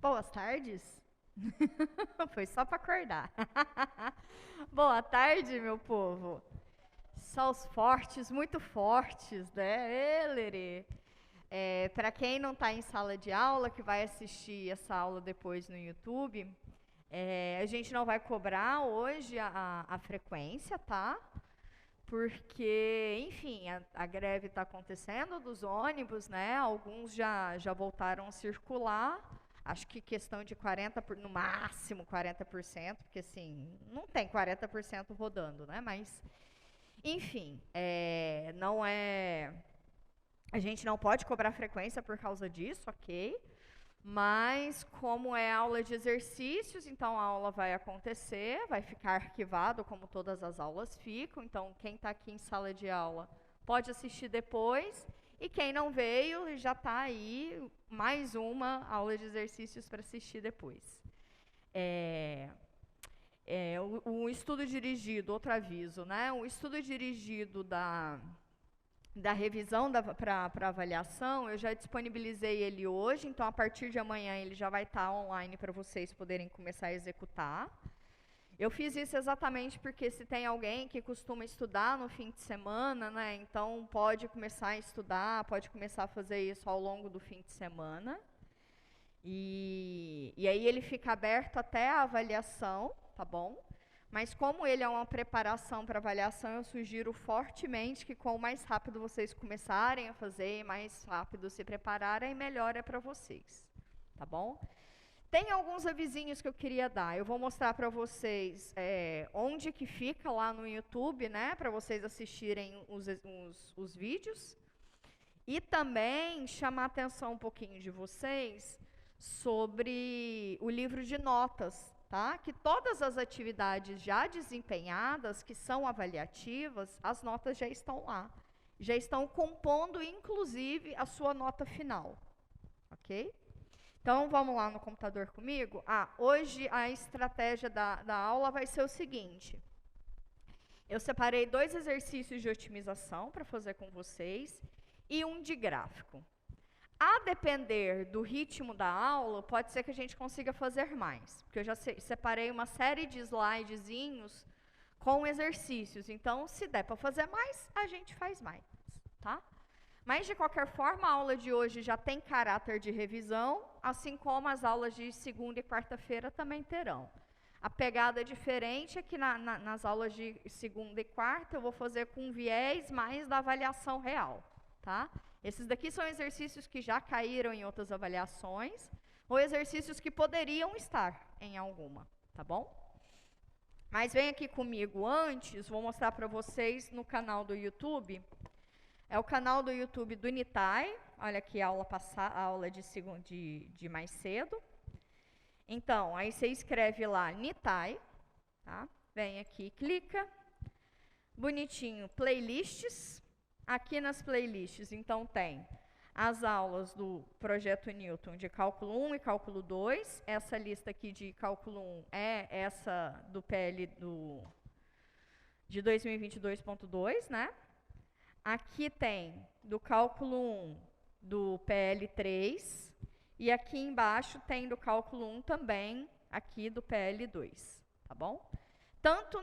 Boas tardes. Foi só para acordar. Boa tarde, meu povo. Só os fortes, muito fortes, né? Lerê. Para quem não está em sala de aula, que vai assistir essa aula depois no YouTube, a gente não vai cobrar hoje a frequência, tá? Porque, enfim, a greve está acontecendo dos ônibus, né? Alguns já voltaram a circular. Acho que questão de no máximo 40%, porque assim, não tem 40% rodando, né? Mas, enfim, não é. A gente não pode cobrar frequência por causa disso, ok? Mas, como é aula de exercícios, então a aula vai acontecer, vai ficar arquivado como todas as aulas ficam. Então, quem está aqui em sala de aula pode assistir depois. E quem não veio, já está aí mais uma aula de exercícios para assistir depois. O estudo dirigido, outro aviso, né? O estudo dirigido da revisão para avaliação, eu já disponibilizei ele hoje, então a partir de amanhã ele já vai estar online para vocês poderem começar a executar. Eu fiz isso exatamente porque se tem alguém que costuma estudar no fim de semana, né, então pode começar a estudar, pode começar a fazer isso ao longo do fim de semana. E aí ele fica aberto até a avaliação, tá bom? Mas como ele é uma preparação para avaliação, eu sugiro fortemente que quanto mais rápido vocês começarem a fazer, mais rápido se prepararem, melhor é para vocês, tá bom? Tem alguns avisinhos que eu queria dar. Eu vou mostrar para vocês onde que fica lá no YouTube, né, para vocês assistirem os vídeos. E também chamar a atenção um pouquinho de vocês sobre o livro de notas, tá? Que todas as atividades já desempenhadas, que são avaliativas, as notas já estão lá. Já estão compondo, inclusive, a sua nota final, ok? Então, vamos lá no computador comigo? Hoje a estratégia da aula vai ser o seguinte. Eu separei 2 exercícios de otimização para fazer com vocês e um de gráfico. A depender do ritmo da aula, pode ser que a gente consiga fazer mais, porque eu já separei uma série de slidezinhos com exercícios. Então, se der para fazer mais, a gente faz mais, tá? Mas, de qualquer forma, a aula de hoje já tem caráter de revisão, assim como as aulas de segunda e quarta-feira também terão. A pegada diferente é que nas aulas de segunda e quarta eu vou fazer com viés mais da avaliação real, tá? Esses daqui são exercícios que já caíram em outras avaliações, ou exercícios que poderiam estar em alguma, tá bom? Mas vem aqui comigo antes, vou mostrar para vocês no canal do YouTube. É o canal do YouTube do Nitai. Olha aqui a aula de mais cedo. Então, aí você escreve lá Nitai, tá? Vem aqui, clica. Bonitinho, playlists. Aqui nas playlists, então, tem as aulas do Projeto Newton de Cálculo 1 e Cálculo 2. Essa lista aqui de Cálculo 1 é essa do PL de 2022.2, né? Aqui tem do Cálculo 1 do PL3. E aqui embaixo tem do Cálculo 1 também, aqui do PL2, tá bom? Tanto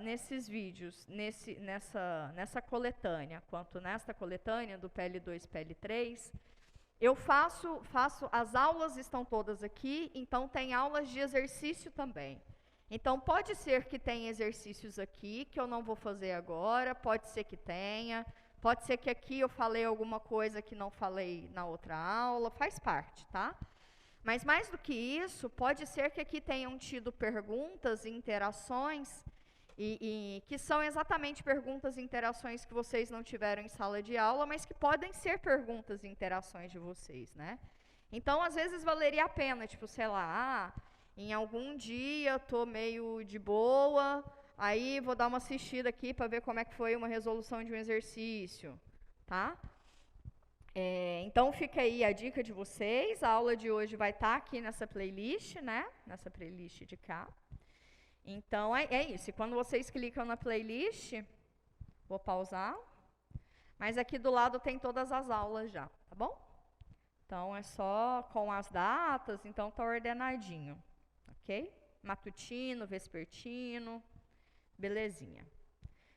nesses vídeos, nessa coletânea, quanto nesta coletânea do PL2 e PL3, eu faço, as aulas estão todas aqui, então tem aulas de exercício também. Então, pode ser que tenha exercícios aqui, que eu não vou fazer agora, pode ser que tenha, pode ser que aqui eu falei alguma coisa que não falei na outra aula, faz parte, tá? Mas mais do que isso, pode ser que aqui tenham tido perguntas e interações, e que são exatamente perguntas e interações que vocês não tiveram em sala de aula, mas que podem ser perguntas e interações de vocês, né? Então, às vezes, valeria a pena, tipo, sei lá, em algum dia eu tô meio de boa, aí vou dar uma assistida aqui para ver como é que foi uma resolução de um exercício, tá? Então, fica aí a dica de vocês. A aula de hoje vai estar aqui nessa playlist, né? Nessa playlist de cá. Então, é isso. E quando vocês clicam na playlist, vou pausar. Mas aqui do lado tem todas as aulas já, tá bom? Então, é só com as datas, então tá ordenadinho, ok? Matutino, vespertino, belezinha.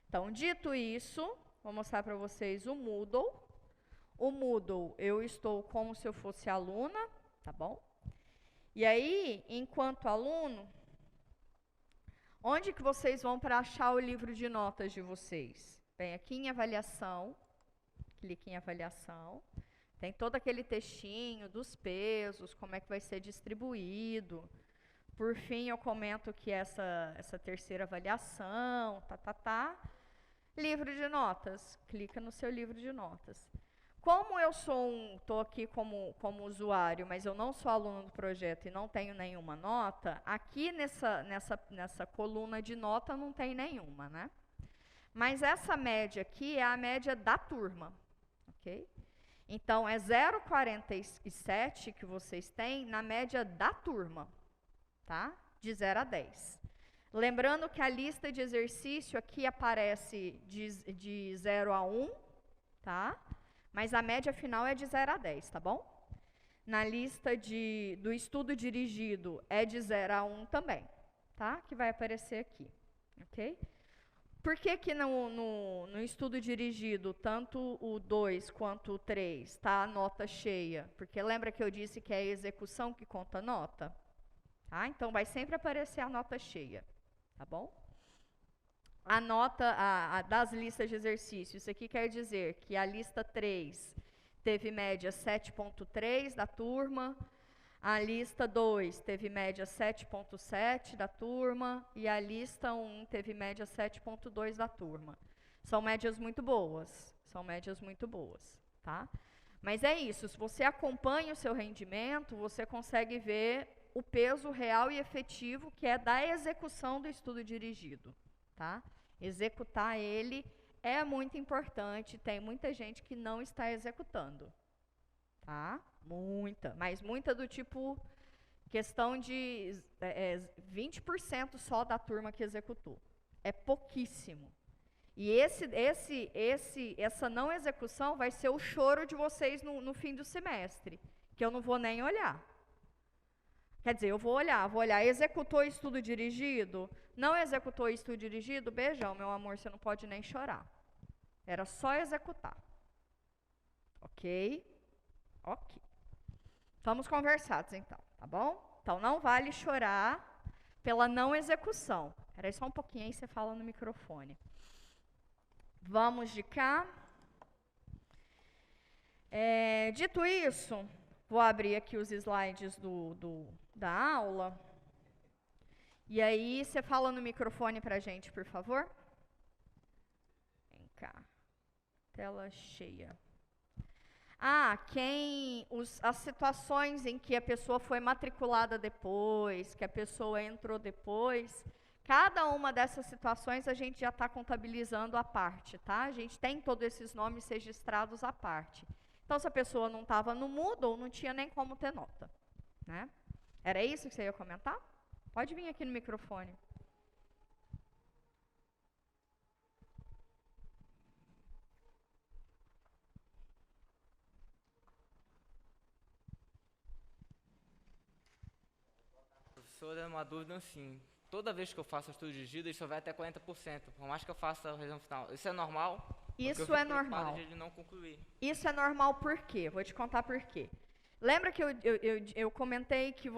Então, dito isso, vou mostrar para vocês o Moodle. O Moodle, eu estou como se eu fosse aluna, tá bom? E aí, enquanto aluno, onde que vocês vão para achar o livro de notas de vocês? Bem, aqui em avaliação, clique em avaliação. Tem todo aquele textinho dos pesos, como é que vai ser distribuído. Por fim, eu comento que essa terceira avaliação, livro de notas, clica no seu livro de notas. Como eu estou aqui como usuário, mas eu não sou aluno do projeto e não tenho nenhuma nota, aqui nessa coluna de nota não tem nenhuma, né? Mas essa média aqui é a média da turma, ok? Então, é 0,47 que vocês têm na média da turma, tá? De 0 a 10. Lembrando que a lista de exercício aqui aparece de 0 a 1, tá? Mas a média final é de 0 a 10, tá bom? Na lista do estudo dirigido é de 0 a 1 também, tá? Que vai aparecer aqui, ok? Por que que no estudo dirigido, tanto o 2 quanto o 3, está a nota cheia? Porque lembra que eu disse que é a execução que conta a nota? Tá? Então, vai sempre aparecer a nota cheia, tá bom? A nota das listas de exercício, isso aqui quer dizer que a lista 3 teve média 7,3 da turma, a lista 2 teve média 7,7 da turma e a lista 1 teve média 7,2 da turma. São médias muito boas, tá? Mas é isso, se você acompanha o seu rendimento, você consegue ver o peso real e efetivo que é da execução do estudo dirigido, tá? Executar ele é muito importante, tem muita gente que não está executando, tá? Mas muita do tipo, questão de 20% só da turma que executou. É pouquíssimo. E essa não execução vai ser o choro de vocês no fim do semestre, que eu não vou nem olhar. Quer dizer, eu vou olhar, executou estudo dirigido? Não executou estudo dirigido? Beijão, meu amor, você não pode nem chorar. Era só executar. Ok? Ok. Estamos conversados, então, tá bom? Então, não vale chorar pela não execução. Espera aí só um pouquinho, aí você fala no microfone. Vamos de cá. Dito isso, vou abrir aqui os slides da aula. E aí, você fala no microfone pra gente, por favor? Vem cá. Tela cheia. As situações em que a pessoa foi matriculada depois, que a pessoa entrou depois, cada uma dessas situações a gente já está contabilizando à parte, tá? A gente tem todos esses nomes registrados à parte. Então, se a pessoa não estava no Moodle, não tinha nem como ter nota, né? Era isso que você ia comentar? Pode vir aqui no microfone. Professora, uma dúvida assim. Toda vez que eu faço estudo dirigido, isso vai até 40%. Por mais que eu faça a revisão final. Isso é normal? Isso é normal. De ele não concluir. Isso é normal por quê? Vou te contar por quê. Lembra que eu comentei que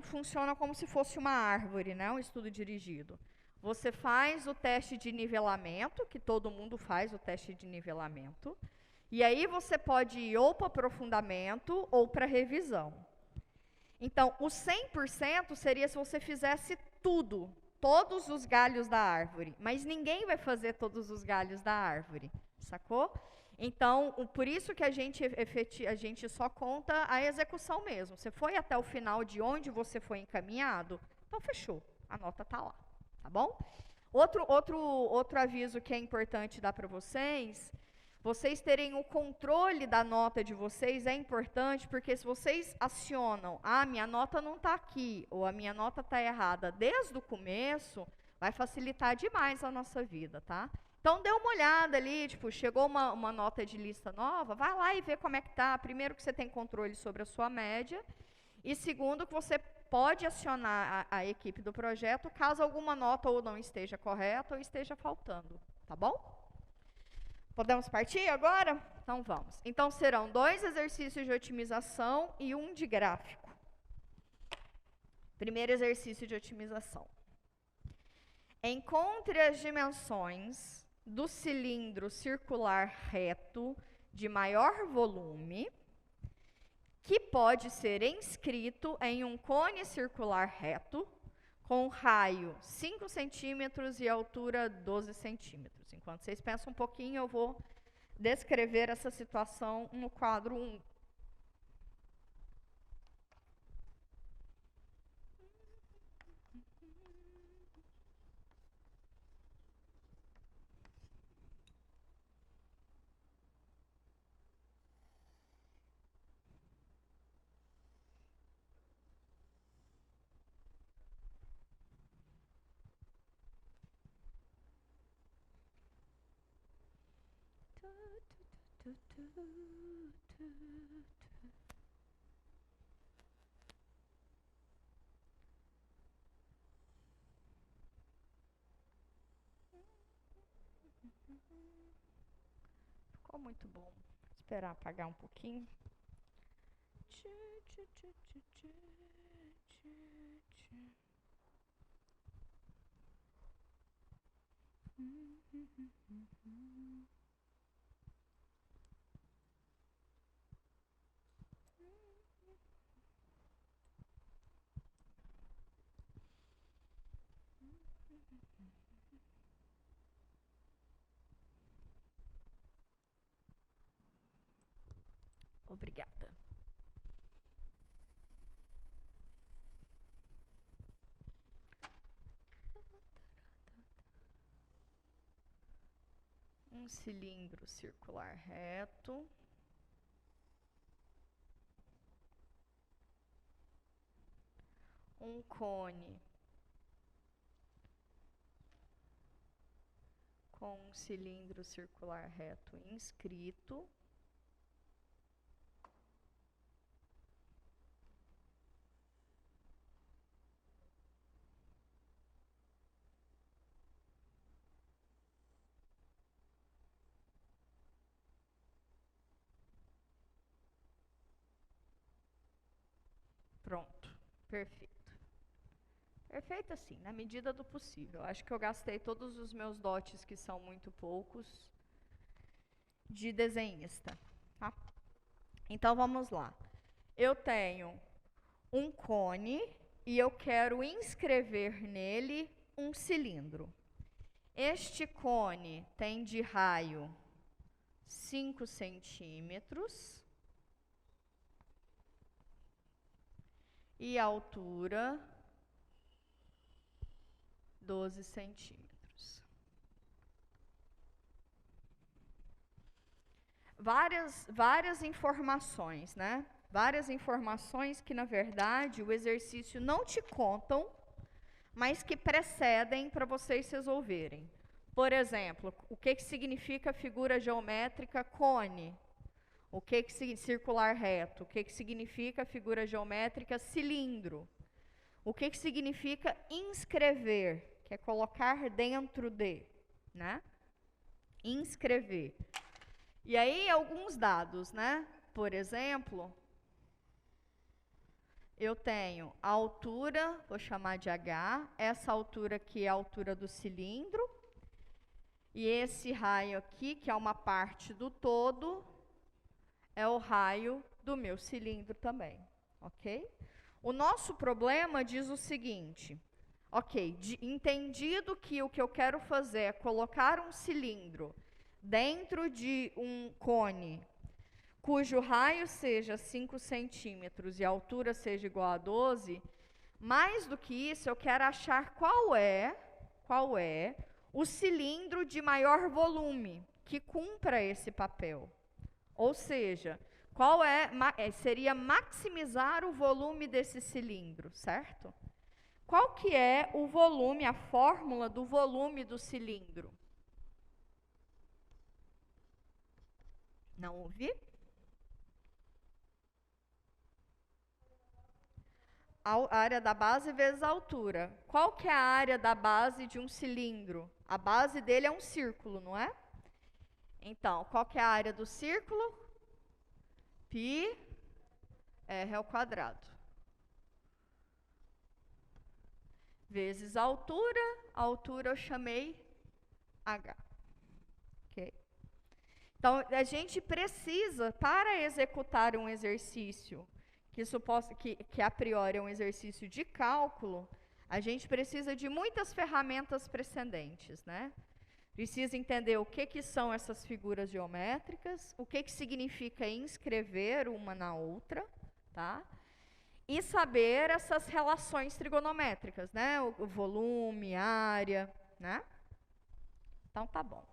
funciona como se fosse uma árvore, né? Um estudo dirigido. Você faz o teste de nivelamento, que todo mundo faz o teste de nivelamento, e aí você pode ir ou para aprofundamento ou para revisão. Então, o 100% seria se você fizesse tudo, todos os galhos da árvore, mas ninguém vai fazer todos os galhos da árvore, sacou? Então, por isso que a gente só conta a execução mesmo. Você foi até o final de onde você foi encaminhado, então fechou, a nota está lá, tá bom? Outro aviso que é importante dar para vocês terem o controle da nota de vocês é importante, porque se vocês acionam, minha nota não está aqui, ou a minha nota está errada, desde o começo, vai facilitar demais a nossa vida, tá? Então, dê uma olhada ali, tipo, chegou uma nota de lista nova, vai lá e vê como é que tá. Primeiro, que você tem controle sobre a sua média, e segundo, que você pode acionar a equipe do projeto caso alguma nota ou não esteja correta ou esteja faltando, tá bom? Podemos partir agora? Então, vamos. Então, serão 2 exercícios de otimização e 1 de gráfico. Primeiro exercício de otimização. Encontre as dimensões do cilindro circular reto de maior volume, que pode ser inscrito em um cone circular reto, com raio 5 centímetros e altura 12 centímetros. Enquanto vocês pensam um pouquinho, eu vou descrever essa situação no quadro 1. Ficou muito bom. Vou esperar apagar um pouquinho. Obrigada. Um cilindro circular reto. Um cone com um cilindro circular reto inscrito. Pronto, perfeito. Perfeito assim, na medida do possível. Acho que eu gastei todos os meus dotes, que são muito poucos, de desenhista, tá? Então, vamos lá. Eu tenho um cone e eu quero inscrever nele um cilindro. Este cone tem de raio 5 centímetros e altura 12 centímetros. Várias informações, né? Várias informações que, na verdade, o exercício não te contam, mas que precedem para vocês resolverem. Por exemplo, o que significa figura geométrica cone? O que circular reto? O que significa figura geométrica cilindro? O que significa inscrever? Que é colocar dentro de, né? Inscrever. E aí, alguns dados, né? Por exemplo, eu tenho a altura, vou chamar de H, essa altura aqui é a altura do cilindro, e esse raio aqui, que é uma parte do todo, é o raio do meu cilindro também, ok? O nosso problema diz o seguinte, ok, entendido que o que eu quero fazer é colocar um cilindro dentro de um cone, cujo raio seja 5 centímetros e a altura seja igual a 12, mais do que isso, eu quero achar qual é o cilindro de maior volume que cumpra esse papel. Ou seja, seria maximizar o volume desse cilindro, certo? Qual que é o volume, a fórmula do volume do cilindro? Não ouvi? A área da base vezes a altura. Qual que é a área da base de um cilindro? A base dele é um círculo, não é? Então, qual que é a área do círculo? Π r ao quadrado. Vezes a altura eu chamei H. Ok? Então, a gente precisa, para executar um exercício que a priori é um exercício de cálculo, a gente precisa de muitas ferramentas precedentes, né? Precisa entender o que são essas figuras geométricas, o que significa inscrever uma na outra, tá? E saber essas relações trigonométricas, né? O volume, área, né? Então, tá bom.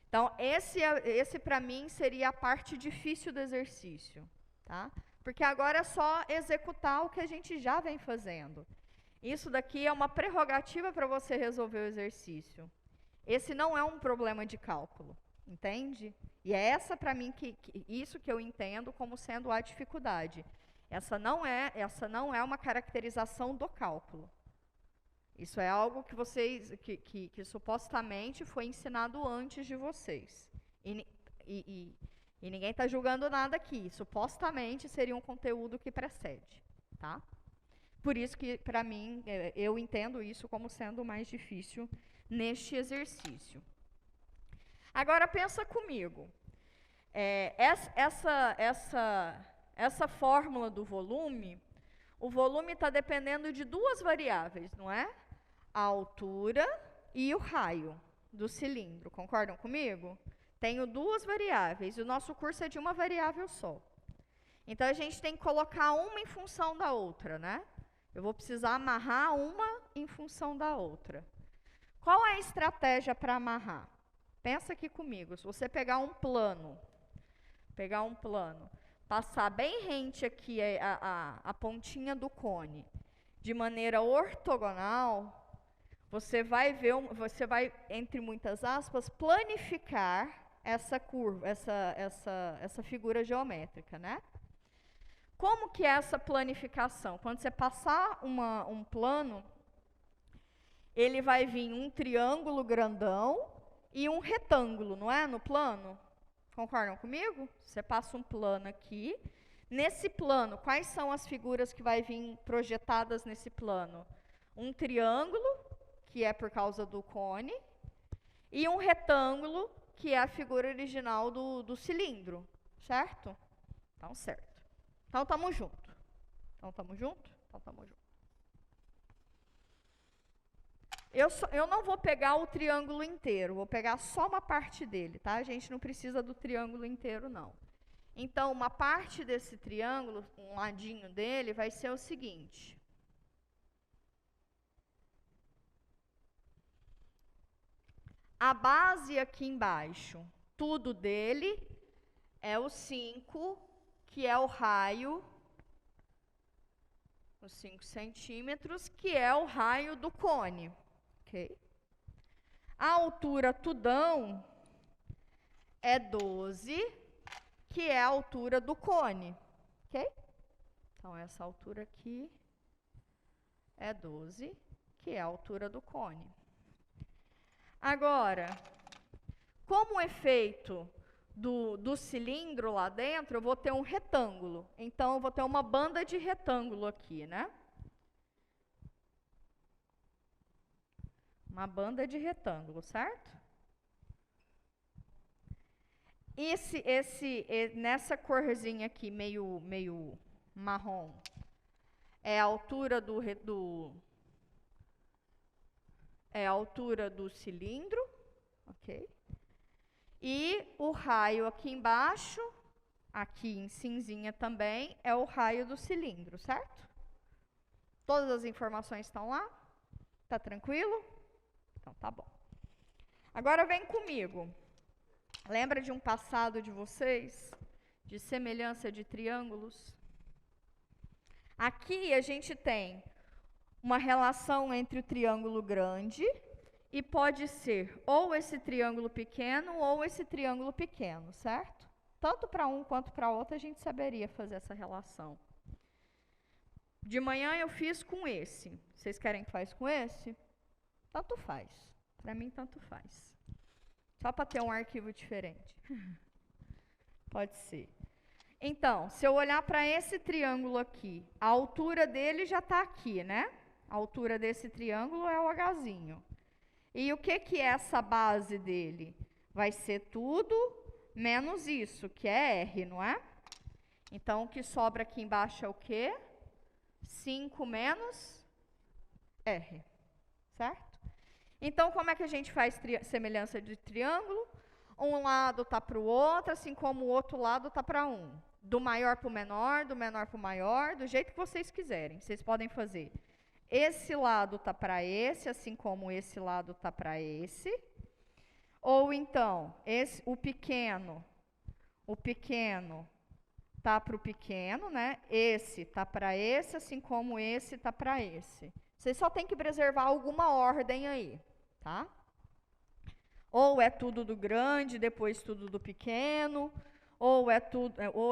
Então, esse para mim seria a parte difícil do exercício, tá? Porque agora é só executar o que a gente já vem fazendo. Isso daqui é uma prerrogativa para você resolver o exercício. Esse não é um problema de cálculo, entende? E é essa para mim isso que eu entendo como sendo a dificuldade. Essa não é uma caracterização do cálculo. Isso é algo que vocês que supostamente foi ensinado antes de vocês. E ninguém está julgando nada aqui. Supostamente seria um conteúdo que precede, tá? Por isso que, para mim, eu entendo isso como sendo mais difícil neste exercício. Agora, pensa comigo. Essa fórmula do volume, o volume está dependendo de duas variáveis, não é? A altura e o raio do cilindro. Concordam comigo? Tenho duas variáveis, e o nosso curso é de uma variável só. Então, a gente tem que colocar uma em função da outra, né? Eu vou precisar amarrar uma em função da outra. Qual é a estratégia para amarrar? Pensa aqui comigo. Se você pegar um plano, passar bem rente aqui a pontinha do cone, de maneira ortogonal, você vai, entre muitas aspas, planificar essa curva, essa figura geométrica, né? Como que é essa planificação? Quando você passar um plano, ele vai vir um triângulo grandão e um retângulo, não é? No plano. Concordam comigo? Você passa um plano aqui. Nesse plano, quais são as figuras que vai vir projetadas nesse plano? Um triângulo, que é por causa do cone, e um retângulo, que é a figura original do cilindro, certo? Então, certo. Então, estamos juntos. Então, estamos juntos? Então, estamos juntos. Eu não vou pegar o triângulo inteiro, vou pegar só uma parte dele, tá? A gente não precisa do triângulo inteiro, não. Então, uma parte desse triângulo, um ladinho dele, vai ser o seguinte. A base aqui embaixo, tudo dele é o 5, que é o raio, os 5 centímetros, que é o raio do cone. Okay. A altura tudão é 12, que é a altura do cone. Ok? Então, essa altura aqui é 12, que é a altura do cone. Agora, como efeito do cilindro lá dentro, eu vou ter um retângulo. Então, eu vou ter uma banda de retângulo aqui, né? Uma banda de retângulo, certo? Nessa corzinha aqui, meio marrom, é a altura é a altura do cilindro, ok? E o raio aqui embaixo, aqui em cinzinha também, é o raio do cilindro, certo? Todas as informações estão lá? Tá tranquilo? Então, tá bom. Agora vem comigo. Lembra de um passado de vocês? De semelhança de triângulos? Aqui a gente tem uma relação entre o triângulo grande e pode ser ou esse triângulo pequeno ou esse triângulo pequeno, certo? tanto para um quanto para outro, a gente saberia fazer essa relação. De manhã eu fiz com esse. Vocês querem que faz com esse? Tanto faz. Para mim, tanto faz. Só para ter um arquivo diferente. Pode ser. Então, se eu olhar para esse triângulo aqui, a altura dele já está aqui, né? A altura desse triângulo é o Hzinho. E o que é essa base dele? Vai ser tudo menos isso, que é R, não é? Então, o que sobra aqui embaixo é o quê? 5 menos R, certo? Então, como é que a gente faz semelhança de triângulo? Um lado está para o outro, assim como o outro lado está para um. Do maior para o menor, do menor para o maior, do jeito que vocês quiserem. Vocês podem fazer. Esse lado está para esse, assim como esse lado está para esse. Ou então, o pequeno tá para o pequeno, né? Esse tá para esse, assim como esse tá para esse. Vocês só tem que preservar alguma ordem aí, tá? Ou é tudo do grande, depois tudo do pequeno, ou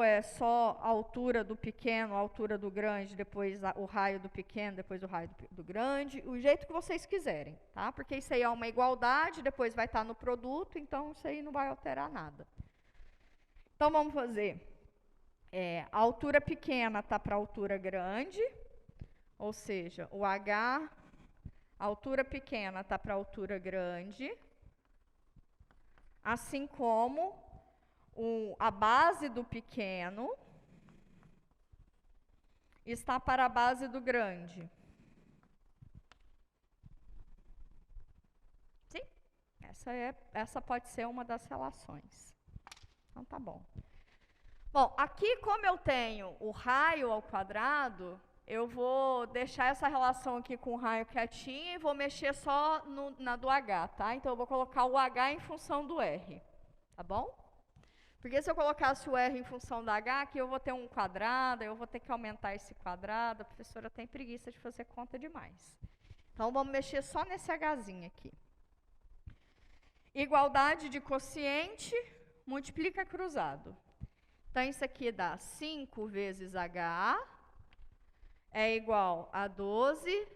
é só a altura do pequeno, a altura do grande, depois o raio do pequeno, depois o raio do grande, o jeito que vocês quiserem, tá? Porque isso aí é uma igualdade, depois vai estar no produto, então isso aí não vai alterar nada. Então vamos fazer. A altura pequena está para a altura grande, ou seja, o H, a altura pequena está para a altura grande, assim como a base do pequeno está para a base do grande. Sim? Essa pode ser uma das relações. Então tá bom. Bom, aqui como eu tenho o raio ao quadrado, eu vou deixar essa relação aqui com o raio quietinha e vou mexer só na do H, tá? Então eu vou colocar o H em função do R, tá bom? Porque se eu colocasse o R em função da H, aqui eu vou ter um quadrado, eu vou ter que aumentar esse quadrado, a professora tem preguiça de fazer conta demais. Então vamos mexer só nesse Hzinho aqui. Igualdade de quociente, multiplica cruzado. Então, isso aqui dá 5 vezes HA é igual a 12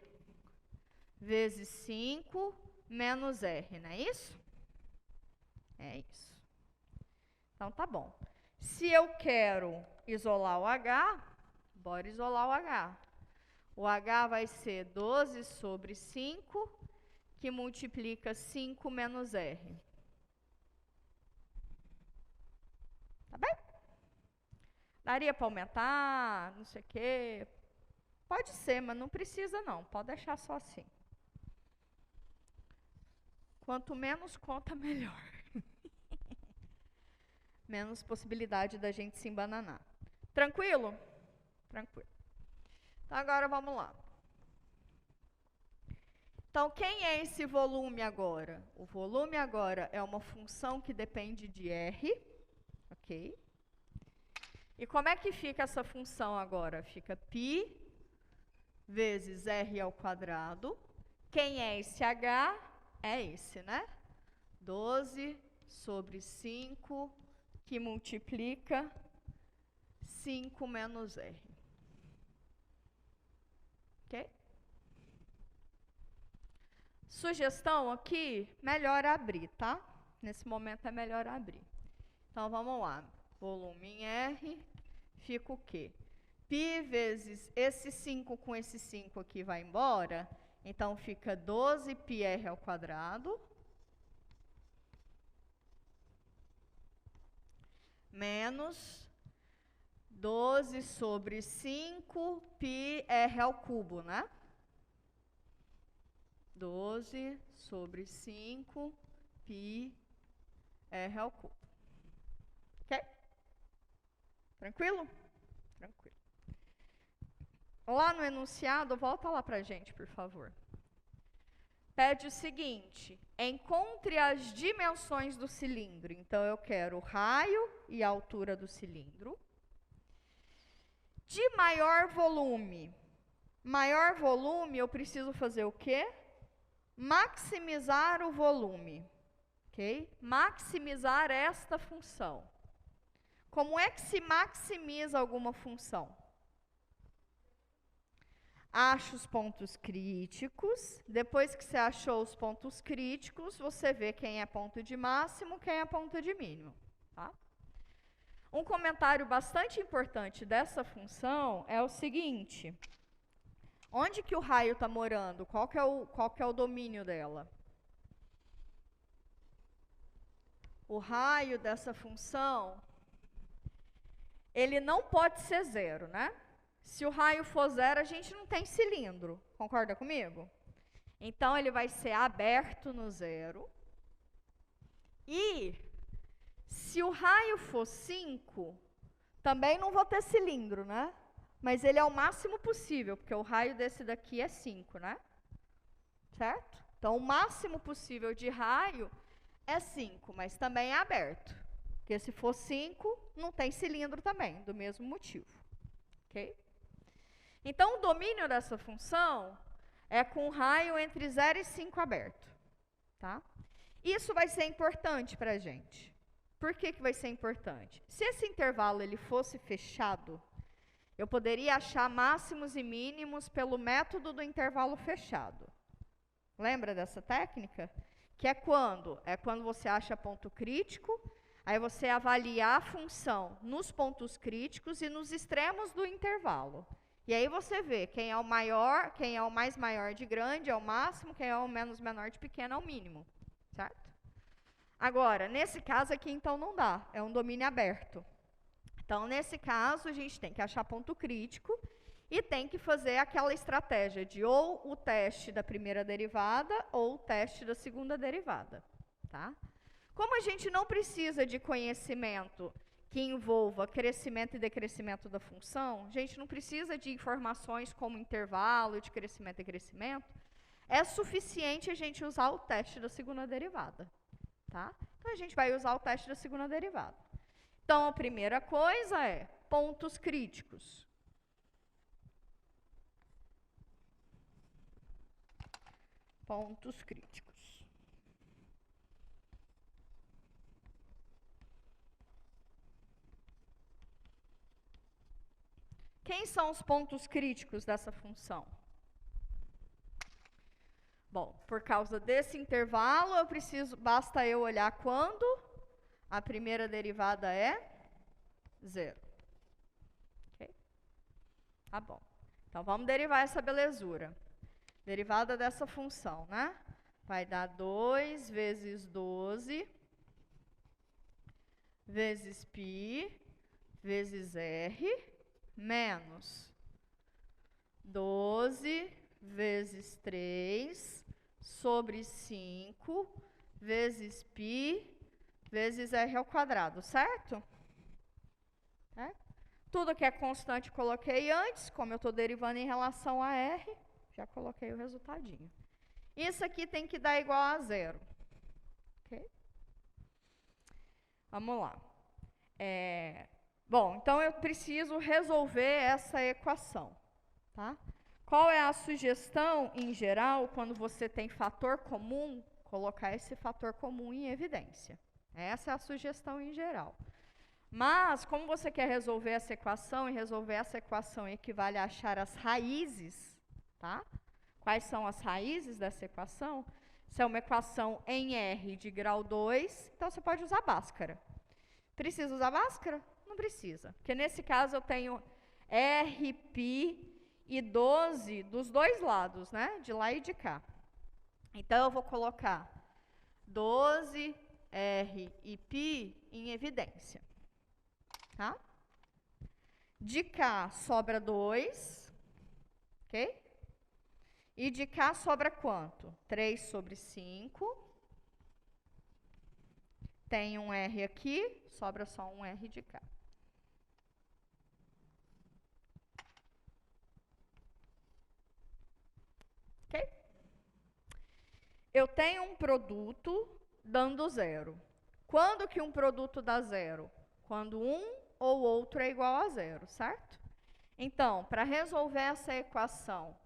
vezes 5 menos R, não é isso? É isso. Então, tá bom. Se eu quero isolar o H, bora isolar o H. O H vai ser 12 sobre 5, que multiplica 5 menos R. Tá bem? Daria para aumentar, não sei o quê. Pode ser, mas não precisa não. Pode deixar só assim. Quanto menos conta, melhor. Menos possibilidade da gente se embananar. Tranquilo? Tranquilo. Então, agora vamos lá. Então, quem é esse volume agora? O volume agora é uma função que depende de R. Ok? E como é que fica essa função agora? Fica π vezes R ao quadrado. Quem é esse H? É esse, né? 12 sobre 5, que multiplica 5 menos R. Ok? Sugestão aqui, melhor abrir, tá? Nesse momento é melhor abrir. Então, vamos lá. Volume em R, fica o quê? Π vezes esse 5 com esse 5 aqui vai embora, então fica 12πr ao quadrado, menos 12 sobre 5 πr ao cubo, né? 12 sobre 5 πr ao cubo. Ok? Tranquilo? Tranquilo. Lá no enunciado, volta lá para a gente, por favor. Pede o seguinte: encontre as dimensões do cilindro. Então, eu quero o raio e a altura do cilindro. De maior volume. Maior volume, eu preciso fazer o quê? Maximizar o volume. Ok? Maximizar esta função. Como é que se maximiza alguma função? Acha os pontos críticos. Depois que você achou os pontos críticos, você vê quem é ponto de máximo, quem é ponto de mínimo. Tá? Um comentário bastante importante dessa função é o seguinte. Onde que o raio está morando? Qual que é o domínio dela? O raio dessa função, ele não pode ser zero, né? Se o raio for zero, a gente não tem cilindro. Concorda comigo? Então, ele vai ser aberto no zero. E, se o raio for 5, também não vou ter cilindro, né? Mas ele é o máximo possível, porque o raio desse daqui é 5, né? Certo? Então, o máximo possível de raio é 5, mas também é aberto. Porque se for 5, não tem cilindro também, do mesmo motivo. Ok? Então, o domínio dessa função é com raio entre 0 e 5 aberto. Tá? Isso vai ser importante para a gente. Por que vai ser importante? Se esse intervalo ele fosse fechado, eu poderia achar máximos e mínimos pelo método do intervalo fechado. Lembra dessa técnica? Que é quando? É quando você acha ponto crítico, aí você avalia a função nos pontos críticos e nos extremos do intervalo. E aí você vê quem é o maior, quem é o mais maior de grande é o máximo, quem é o menos menor de pequeno é o mínimo. Certo? Agora, nesse caso aqui, então, não dá. É um domínio aberto. Então, nesse caso, a gente tem que achar ponto crítico e tem que fazer aquela estratégia de ou o teste da primeira derivada ou o teste da segunda derivada. Tá? Como a gente não precisa de conhecimento que envolva crescimento e decrescimento da função, a gente não precisa de informações como intervalo de crescimento e decrescimento, é suficiente a gente usar o teste da segunda derivada. Tá? Então, a gente vai usar o teste da segunda derivada. Então, a primeira coisa é pontos críticos. Pontos críticos. Quem são os pontos críticos dessa função? Bom, por causa desse intervalo, basta eu olhar quando a primeira derivada é 0. Ok? Tá bom. Então, vamos derivar essa belezura. Derivada dessa função, né? Vai dar 2 vezes 12 vezes π vezes r menos 12 vezes 3 sobre 5 vezes π vezes r ao quadrado, certo? Tudo que é constante coloquei antes, como eu estou derivando em relação a r, já coloquei o resultadinho. Isso aqui tem que dar igual a 0. Ok? Vamos lá. Bom, então eu preciso resolver essa equação. Tá? Qual é a sugestão, em geral, quando você tem fator comum, colocar esse fator comum em evidência? Essa é a sugestão em geral. Mas, como você quer resolver essa equação, e resolver essa equação equivale a achar as raízes, tá? Quais são as raízes dessa equação? Se é uma equação em R de grau 2, então você pode usar Bhaskara. Precisa usar Bhaskara? Não precisa. Porque nesse caso eu tenho R, π e 12 dos dois lados, né? De lá e de cá. Então eu vou colocar 12, R e π em evidência. Tá? De cá sobra 2, ok? E de cá sobra quanto? 3 sobre 5. Tem um R aqui, sobra só um R de cá. Ok? Eu tenho um produto dando 0. Quando que um produto dá 0? Quando um ou outro é igual a 0, certo? Então, para resolver essa equação,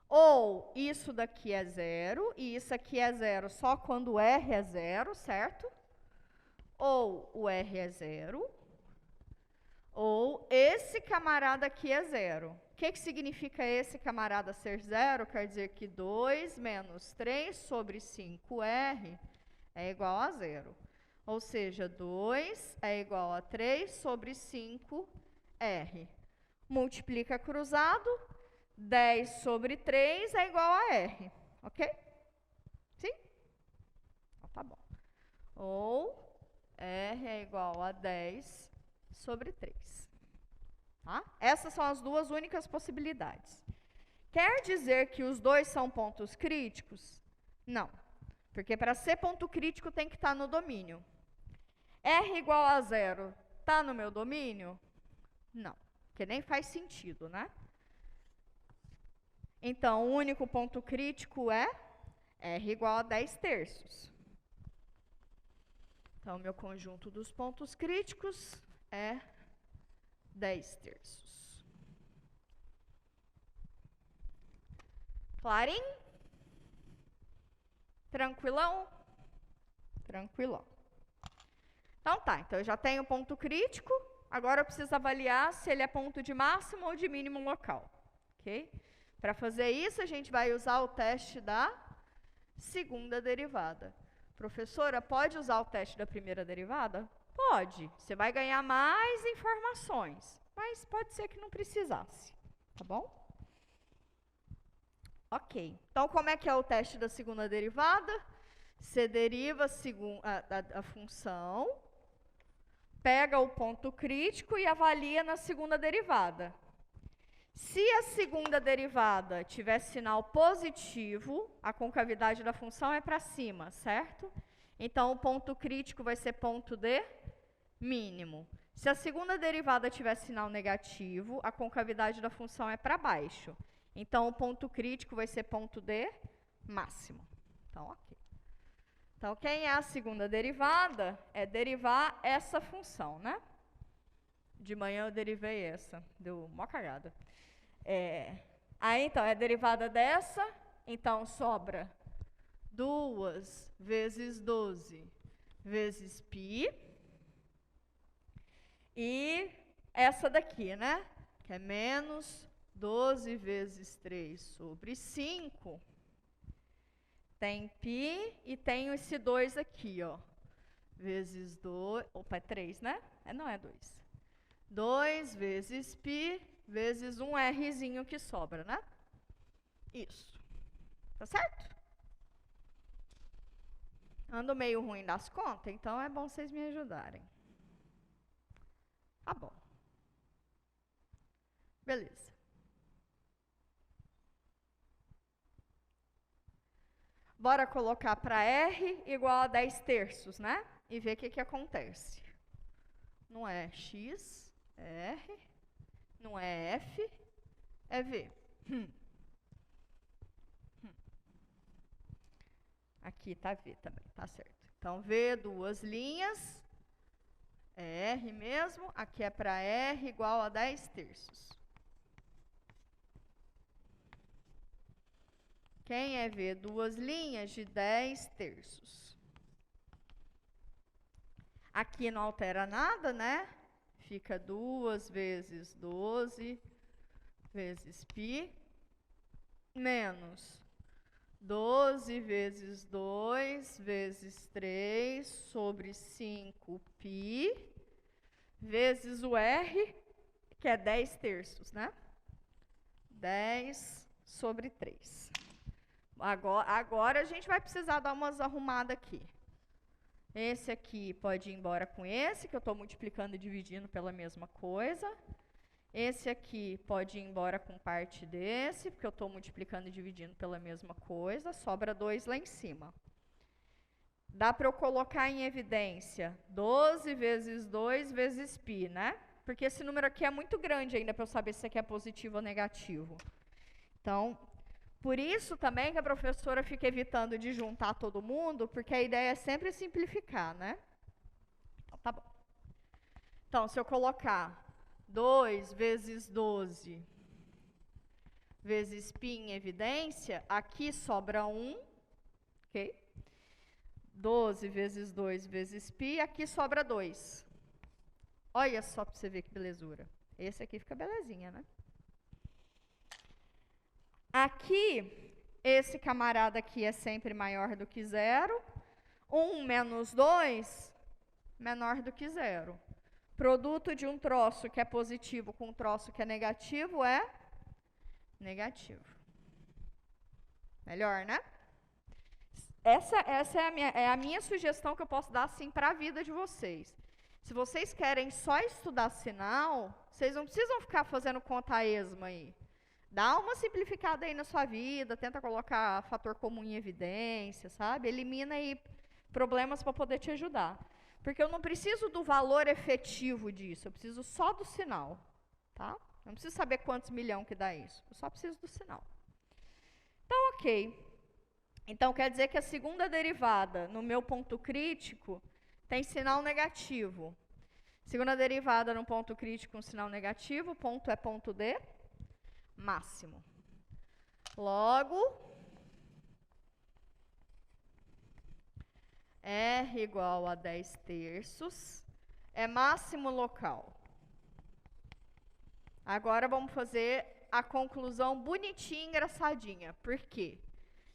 ou isso daqui é 0, e isso aqui é 0 só quando o R é 0, certo? Ou o R é 0, Ou esse camarada aqui é zero. O que significa esse camarada ser zero? Quer dizer que 2 menos 3 sobre 5R é igual a zero. Ou seja, 2 é igual a 3 sobre 5R. Multiplica cruzado, 10 sobre 3 é igual a R. Ok? Sim? Então, tá bom. Ou R é igual a 10 sobre 3. Tá? Essas são as duas únicas possibilidades. Quer dizer que os dois são pontos críticos? Não. Porque para ser ponto crítico tem que estar no domínio. R igual a zero está no meu domínio? Não. Porque nem faz sentido, né? Então, o único ponto crítico é R igual a 10 terços. Então, meu conjunto dos pontos críticos é 10 terços. Clarinho? Tranquilão? Tranquilão. Então tá, então eu já tenho ponto crítico, agora eu preciso avaliar se ele é ponto de máximo ou de mínimo local. Ok? Para fazer isso, a gente vai usar o teste da segunda derivada. Professora, pode usar o teste da primeira derivada? Pode. Você vai ganhar mais informações, mas pode ser que não precisasse. Tá bom? Ok. Então, como é que é o teste da segunda derivada? Você deriva a função, pega o ponto crítico e avalia na segunda derivada. Se a segunda derivada tiver sinal positivo, a concavidade da função é para cima, certo? Então, o ponto crítico vai ser ponto de mínimo. Se a segunda derivada tiver sinal negativo, a concavidade da função é para baixo. Então, o ponto crítico vai ser ponto de máximo. Então, ok. Então, quem é a segunda derivada? É derivar essa função, né? De manhã eu derivei essa, deu uma cagada. Aí, então, é derivada dessa, então sobra 2 vezes 12 vezes π. E essa daqui, né? Que é menos 12 vezes 3 sobre 5. Tem π e tem esse 2 aqui, ó. Vezes 2, opa, é 3, né? Não é 2. 2 vezes π vezes um Rzinho que sobra, né? Isso. Tá certo? Ando meio ruim das contas, então é bom vocês me ajudarem. Tá bom. Beleza. Bora colocar para R igual a 10 terços, né? E ver o que acontece. Não é X, é R. Não é F, é V. Aqui está V também, tá certo. Então, V, duas linhas. É R mesmo. Aqui é para R igual a 10 terços. Quem é V? Duas linhas de 10 terços. Aqui não altera nada, né? Fica 2 vezes 12 vezes π menos 12 vezes 2 vezes 3 sobre 5π vezes o R, que é 10 terços, né? 10 sobre 3. Agora a gente vai precisar dar umas arrumadas aqui. Esse aqui pode ir embora com esse, que eu estou multiplicando e dividindo pela mesma coisa. Esse aqui pode ir embora com parte desse, porque eu estou multiplicando e dividindo pela mesma coisa. Sobra 2 lá em cima. Dá para eu colocar em evidência 12 vezes 2 vezes π, né? Porque esse número aqui é muito grande ainda para eu saber se aqui é positivo ou negativo. Então, por isso também que a professora fica evitando de juntar todo mundo, porque a ideia é sempre simplificar, né? Então, tá bom. Então, se eu colocar 2 vezes 12 vezes π em evidência, aqui sobra 1, ok? 12 vezes 2 vezes π, aqui sobra 2. Olha só para você ver que belezura. Esse aqui fica belezinha, né? Aqui, esse camarada aqui é sempre maior do que zero. 1 menos 2, menor do que zero. Produto de um troço que é positivo com um troço que é negativo é negativo. Melhor, né? Essa é a minha sugestão que eu posso dar assim para a vida de vocês. Se vocês querem só estudar sinal, vocês não precisam ficar fazendo conta a esmo aí. Dá uma simplificada aí na sua vida, tenta colocar fator comum em evidência, sabe? Elimina aí problemas para poder te ajudar. Porque eu não preciso do valor efetivo disso, eu preciso só do sinal, tá? Eu não preciso saber quantos milhões que dá isso, eu só preciso do sinal. Então, ok. Então, quer dizer que a segunda derivada, no meu ponto crítico, tem sinal negativo. Segunda derivada no ponto crítico com sinal negativo, ponto é ponto de máximo. Logo, R igual a 10 terços é máximo local. Agora vamos fazer a conclusão bonitinha e engraçadinha. Por quê?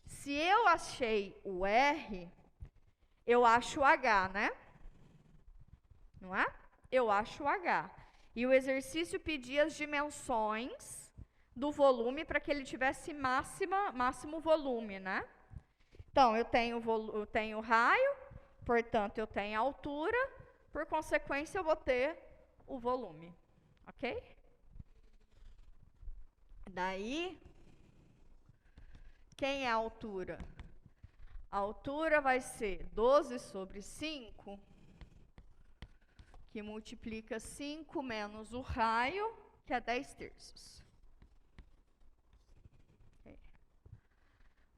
Se eu achei o R, eu acho o H, né? Não é? Eu acho o H. E o exercício pedia as dimensões do volume para que ele tivesse máximo volume, né? Então, eu tenho raio, portanto, eu tenho altura, por consequência, eu vou ter o volume, ok? Daí, quem é a altura? A altura vai ser 12 sobre 5, que multiplica 5 menos o raio, que é 10 terços.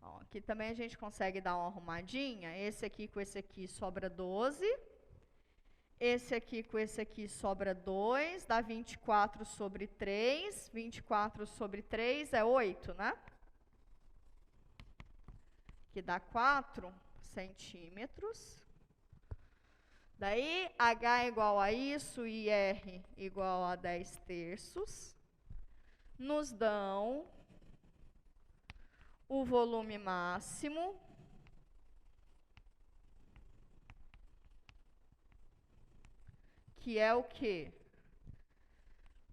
Ó, aqui também a gente consegue dar uma arrumadinha. Esse aqui com esse aqui sobra 12. Esse aqui com esse aqui sobra 2. Dá 24 sobre 3. 24 sobre 3 é 8, né? Que dá 4 centímetros. Daí, H é igual a isso e R igual a 10 terços. Nos dão o volume máximo, que é o quê?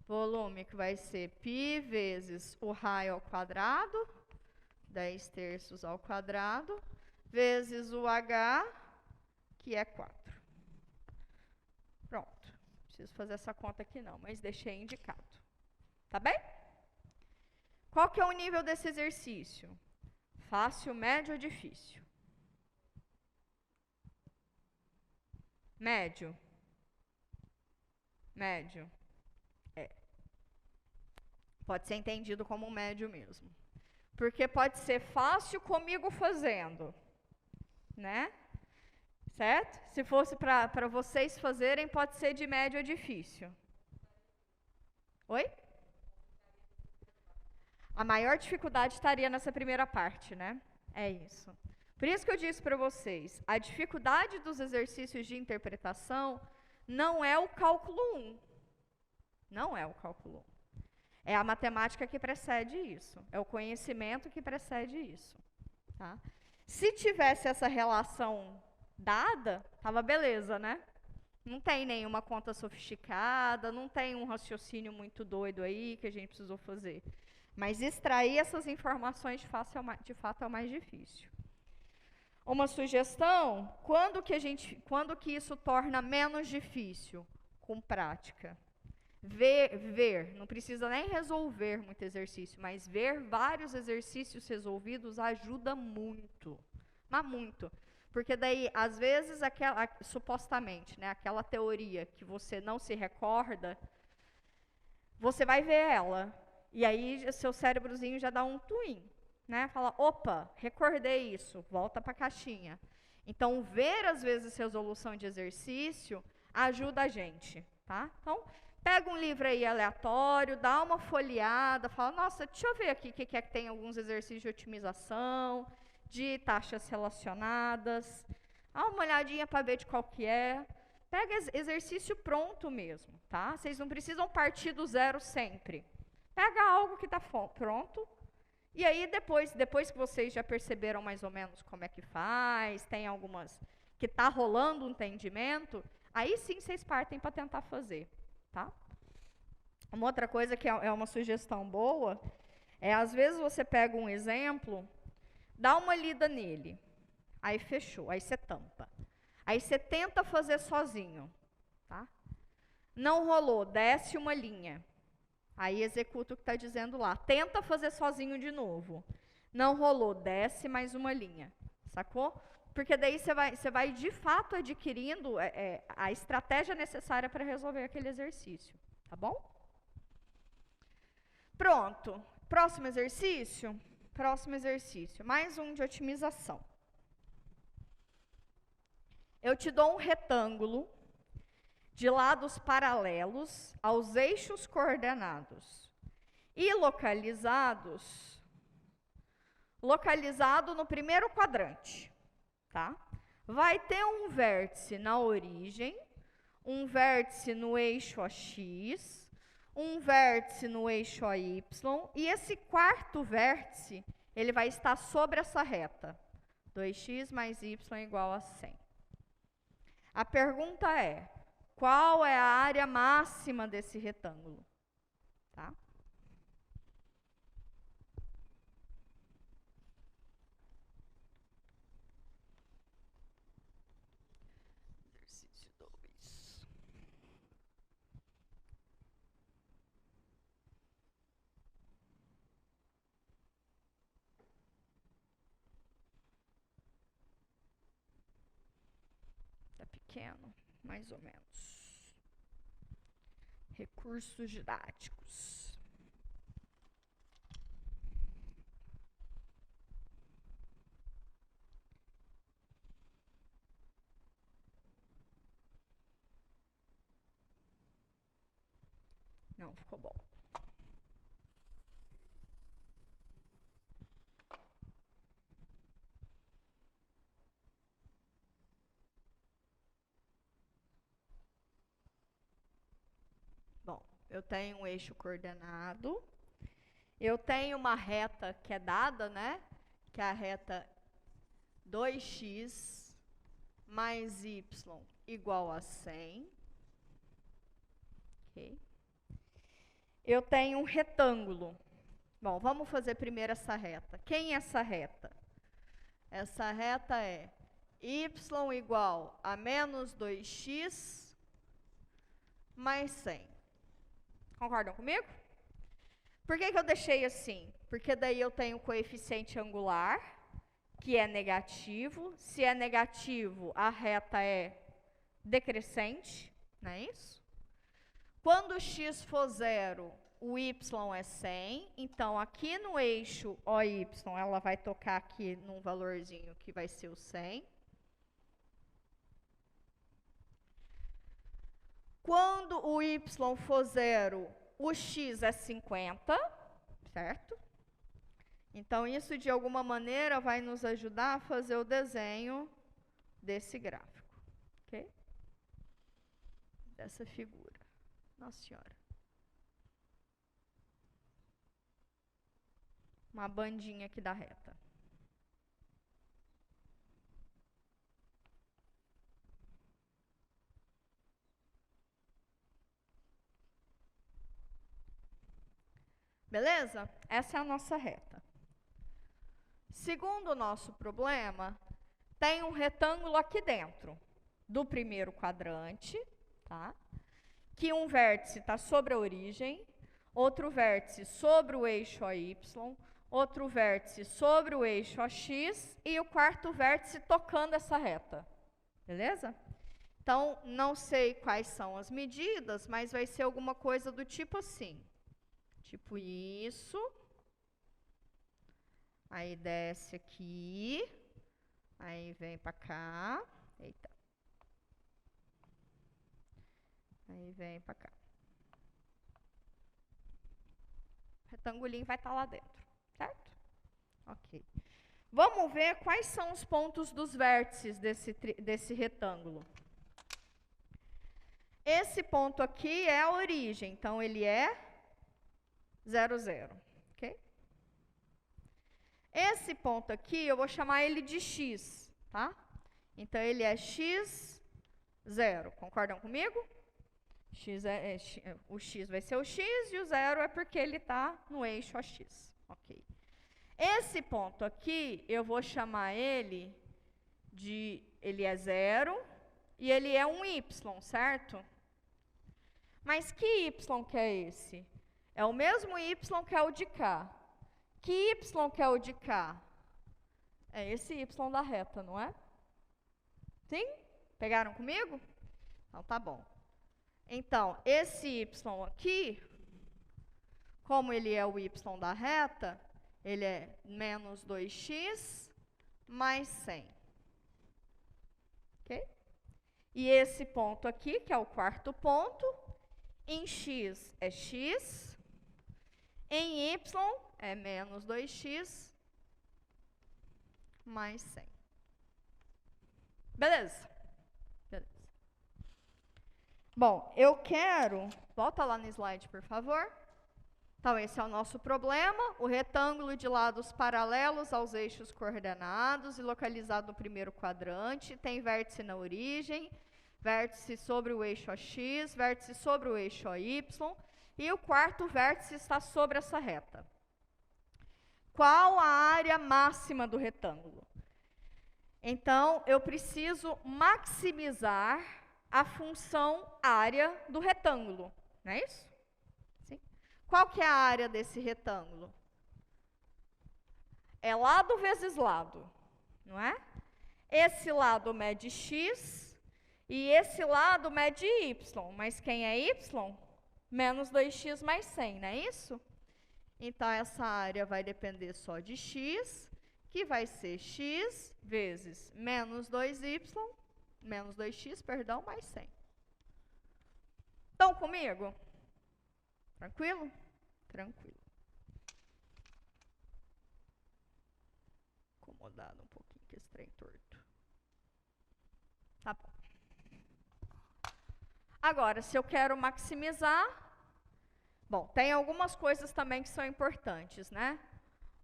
Volume que vai ser π vezes o raio ao quadrado, 10 terços ao quadrado, vezes o H, que é 4. Pronto. Não preciso fazer essa conta aqui não, mas deixei indicado. Tá bem? Qual que é o nível desse exercício? Fácil, médio ou difícil? Médio. Médio. É. Pode ser entendido como um médio mesmo. Porque pode ser fácil comigo fazendo, né? Certo? Se fosse para vocês fazerem, pode ser de médio a difícil. Oi? A maior dificuldade estaria nessa primeira parte, né? É isso. Por isso que eu disse para vocês, a dificuldade dos exercícios de interpretação não é o cálculo 1. Não é o cálculo 1. É a matemática que precede isso. É o conhecimento que precede isso. Tá? Se tivesse essa relação dada, tava beleza, né? Não tem nenhuma conta sofisticada, não tem um raciocínio muito doido aí que a gente precisou fazer. Mas extrair essas informações de fato é o mais difícil. Uma sugestão, quando que isso torna menos difícil? Com prática. Ver, não precisa nem resolver muito exercício, mas ver vários exercícios resolvidos ajuda muito, mas muito. Porque daí, às vezes, supostamente, né, aquela teoria que você não se recorda, você vai ver ela. E aí, seu cérebrozinho já dá um twin, né? Fala, opa, recordei isso, volta para a caixinha. Então, ver, às vezes, resolução de exercício ajuda a gente, tá? Então, pega um livro aí aleatório, dá uma folheada, fala, nossa, deixa eu ver aqui o que é que tem alguns exercícios de otimização, de taxas relacionadas. Dá uma olhadinha para ver de qual que é. Pega exercício pronto mesmo, tá? Vocês não precisam partir do zero sempre. Pega algo que está pronto, e aí depois que vocês já perceberam mais ou menos como é que faz, tem algumas que está rolando um entendimento, aí sim vocês partem para tentar fazer, tá? Uma outra coisa que é uma sugestão boa, às vezes você pega um exemplo, dá uma lida nele, aí fechou, aí você tampa. Aí você tenta fazer sozinho, tá? Não rolou, desce uma linha. Aí executa o que está dizendo lá. Tenta fazer sozinho de novo. Não rolou, desce mais uma linha. Sacou? Porque daí você vai de fato adquirindo a estratégia necessária para resolver aquele exercício. Tá bom? Pronto. Próximo exercício? Próximo exercício. Mais um de otimização. Eu te dou um retângulo de lados paralelos aos eixos coordenados e localizado no primeiro quadrante, tá? Vai ter um vértice na origem, um vértice no eixo AX, um vértice no eixo AY, e esse quarto vértice, ele vai estar sobre essa reta, 2x mais y igual a 100. A pergunta é, qual é a área máxima desse retângulo? Tá? Exercício 2. Tá pequeno, mais ou menos. Recursos didáticos. Não, ficou bom. Bom, eu tenho um eixo coordenado, eu tenho uma reta que é dada, né? Que é a reta 2x mais y igual a 100. Ok? Eu tenho um retângulo. Bom, vamos fazer primeiro essa reta. Quem é essa reta? Essa reta é y igual a menos 2x mais 100. Concordam comigo? Por que eu deixei assim? Porque daí eu tenho o coeficiente angular, que é negativo. Se é negativo, a reta é decrescente, não é isso? Quando o x for zero, o y é 100. Então, aqui no eixo OY, ela vai tocar aqui num valorzinho que vai ser o 100. Quando o y for zero, o x é 50, certo? Então, isso de alguma maneira vai nos ajudar a fazer o desenho desse gráfico, ok? Dessa figura. Nossa Senhora. Uma bandinha aqui da reta. Beleza? Essa é a nossa reta. Segundo o nosso problema, tem um retângulo aqui dentro do primeiro quadrante, tá? Que um vértice está sobre a origem, outro vértice sobre o eixo AY, outro vértice sobre o eixo AX e o quarto vértice tocando essa reta. Beleza? Então, não sei quais são as medidas, mas vai ser alguma coisa do tipo assim. Tipo isso. Aí desce aqui. Aí vem para cá. Eita. Aí vem para cá. O retangulinho vai estar lá dentro, certo? Ok. Vamos ver quais são os pontos dos vértices desse retângulo. Esse ponto aqui é a origem, então ele é 0, 0. Ok? Esse ponto aqui, eu vou chamar ele de x, tá? Então, ele é x, 0. Concordam comigo? O x vai ser o x e o 0 é porque ele está no eixo AX. Ok. Esse ponto aqui, eu vou chamar ele de... Ele é 0 e ele é um y, certo? Mas que y que é esse? É o mesmo y que é o de cá. Que y que é o de cá? É esse y da reta, não é? Sim? Pegaram comigo? Então, tá bom. Então, esse y aqui, como ele é o y da reta, ele é menos 2x mais 100. Ok? E esse ponto aqui, que é o quarto ponto, em x é x, em y é menos 2x mais 100. Beleza? Beleza. Bom, eu quero... Volta lá no slide, por favor. Então, esse é o nosso problema. O retângulo de lados paralelos aos eixos coordenados e localizado no primeiro quadrante. Tem vértice na origem, vértice sobre o eixo AX, vértice sobre o eixo AY. E o quarto vértice está sobre essa reta. Qual a área máxima do retângulo? Então, eu preciso maximizar a função área do retângulo, não é isso? Sim. Qual que é a área desse retângulo? É lado vezes lado, não é? Esse lado mede x e esse lado mede y, mas quem é y? Menos 2x mais 100, não é isso? Então, essa área vai depender só de x, que vai ser x vezes menos 2y, menos 2x, perdão, mais 100. Estão comigo? Tranquilo? Tranquilo. Acomodado um pouquinho com esse trem torto. Tá bom. Agora, se eu quero maximizar, bom, tem algumas coisas também que são importantes, né?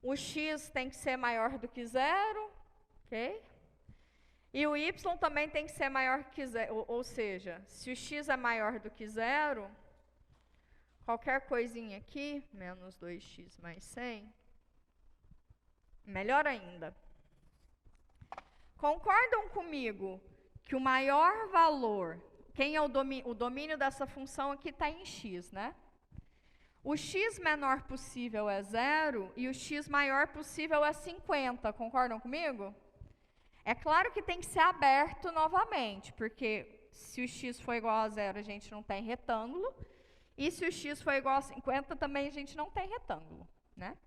O x tem que ser maior do que 0, ok? E o y também tem que ser maior que 0, ou seja, se o x é maior do que 0, qualquer coisinha aqui, menos 2x mais 100, melhor ainda. Concordam comigo que o maior valor, quem é o domínio dessa função aqui está em x, né? O x menor possível é 0 e o x maior possível é 50. Concordam comigo? É claro que tem que ser aberto novamente, porque se o x for igual a 0, a gente não tem retângulo. E se o x for igual a 50, também a gente não tem retângulo, né?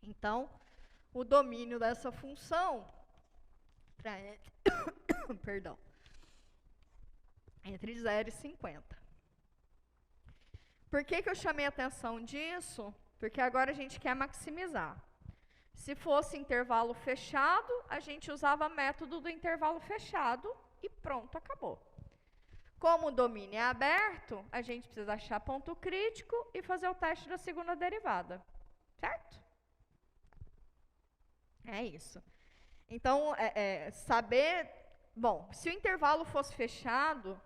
Então, o domínio dessa função, perdão, entre 0 e 50. Por que eu chamei a atenção disso? Porque agora a gente quer maximizar. Se fosse intervalo fechado, a gente usava método do intervalo fechado e pronto, acabou. Como o domínio é aberto, a gente precisa achar ponto crítico e fazer o teste da segunda derivada. Certo? É isso. Então, saber... Bom, se o intervalo fosse fechado,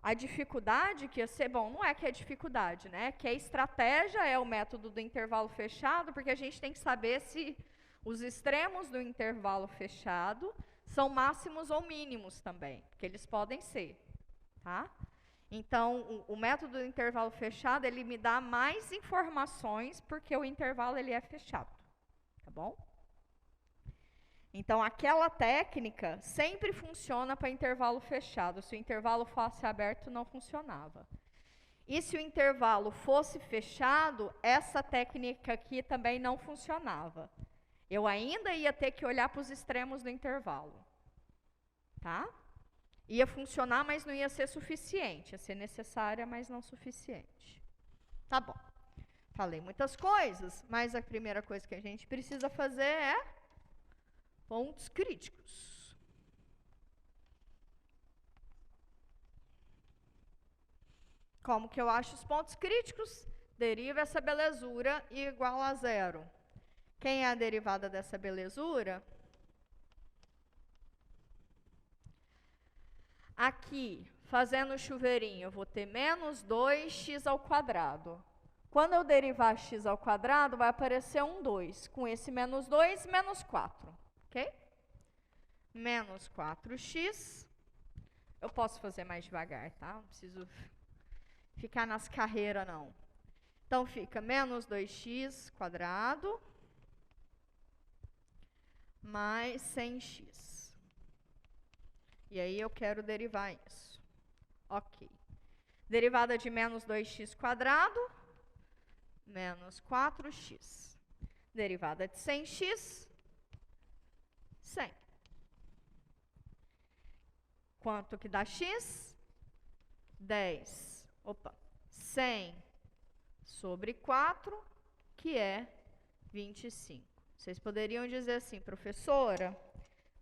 a dificuldade que ia ser, bom, não é que é dificuldade, né? Que a estratégia é o método do intervalo fechado, porque a gente tem que saber se os extremos do intervalo fechado são máximos ou mínimos também, porque eles podem ser, tá? Então, o método do intervalo fechado, ele me dá mais informações, porque o intervalo ele é fechado, tá bom? Então, aquela técnica sempre funciona para intervalo fechado. Se o intervalo fosse aberto, não funcionava. E se o intervalo fosse fechado, essa técnica aqui também não funcionava. Eu ainda ia ter que olhar para os extremos do intervalo. Tá? Ia funcionar, mas não ia ser suficiente. Ia ser necessária, mas não suficiente. Tá bom. Falei muitas coisas, mas a primeira coisa que a gente precisa fazer é pontos críticos. Como que eu acho os pontos críticos? Deriva essa belezura igual a zero. Quem é a derivada dessa belezura? Aqui, fazendo o chuveirinho, eu vou ter menos 2x ao quadrado. Quando eu derivar x ao quadrado, vai aparecer um 2. Com esse menos 2, menos 4. Ok? Menos 4x. Eu posso fazer mais devagar, tá? Não preciso ficar nas carreiras, não. Então, fica menos 2x quadrado mais 100x. E aí, eu quero derivar isso. Ok. Derivada de menos 2x quadrado, menos 4x. Derivada de 100x, 100. Quanto que dá x? 10. Opa. 100 sobre 4, que é 25. Vocês poderiam dizer assim, professora,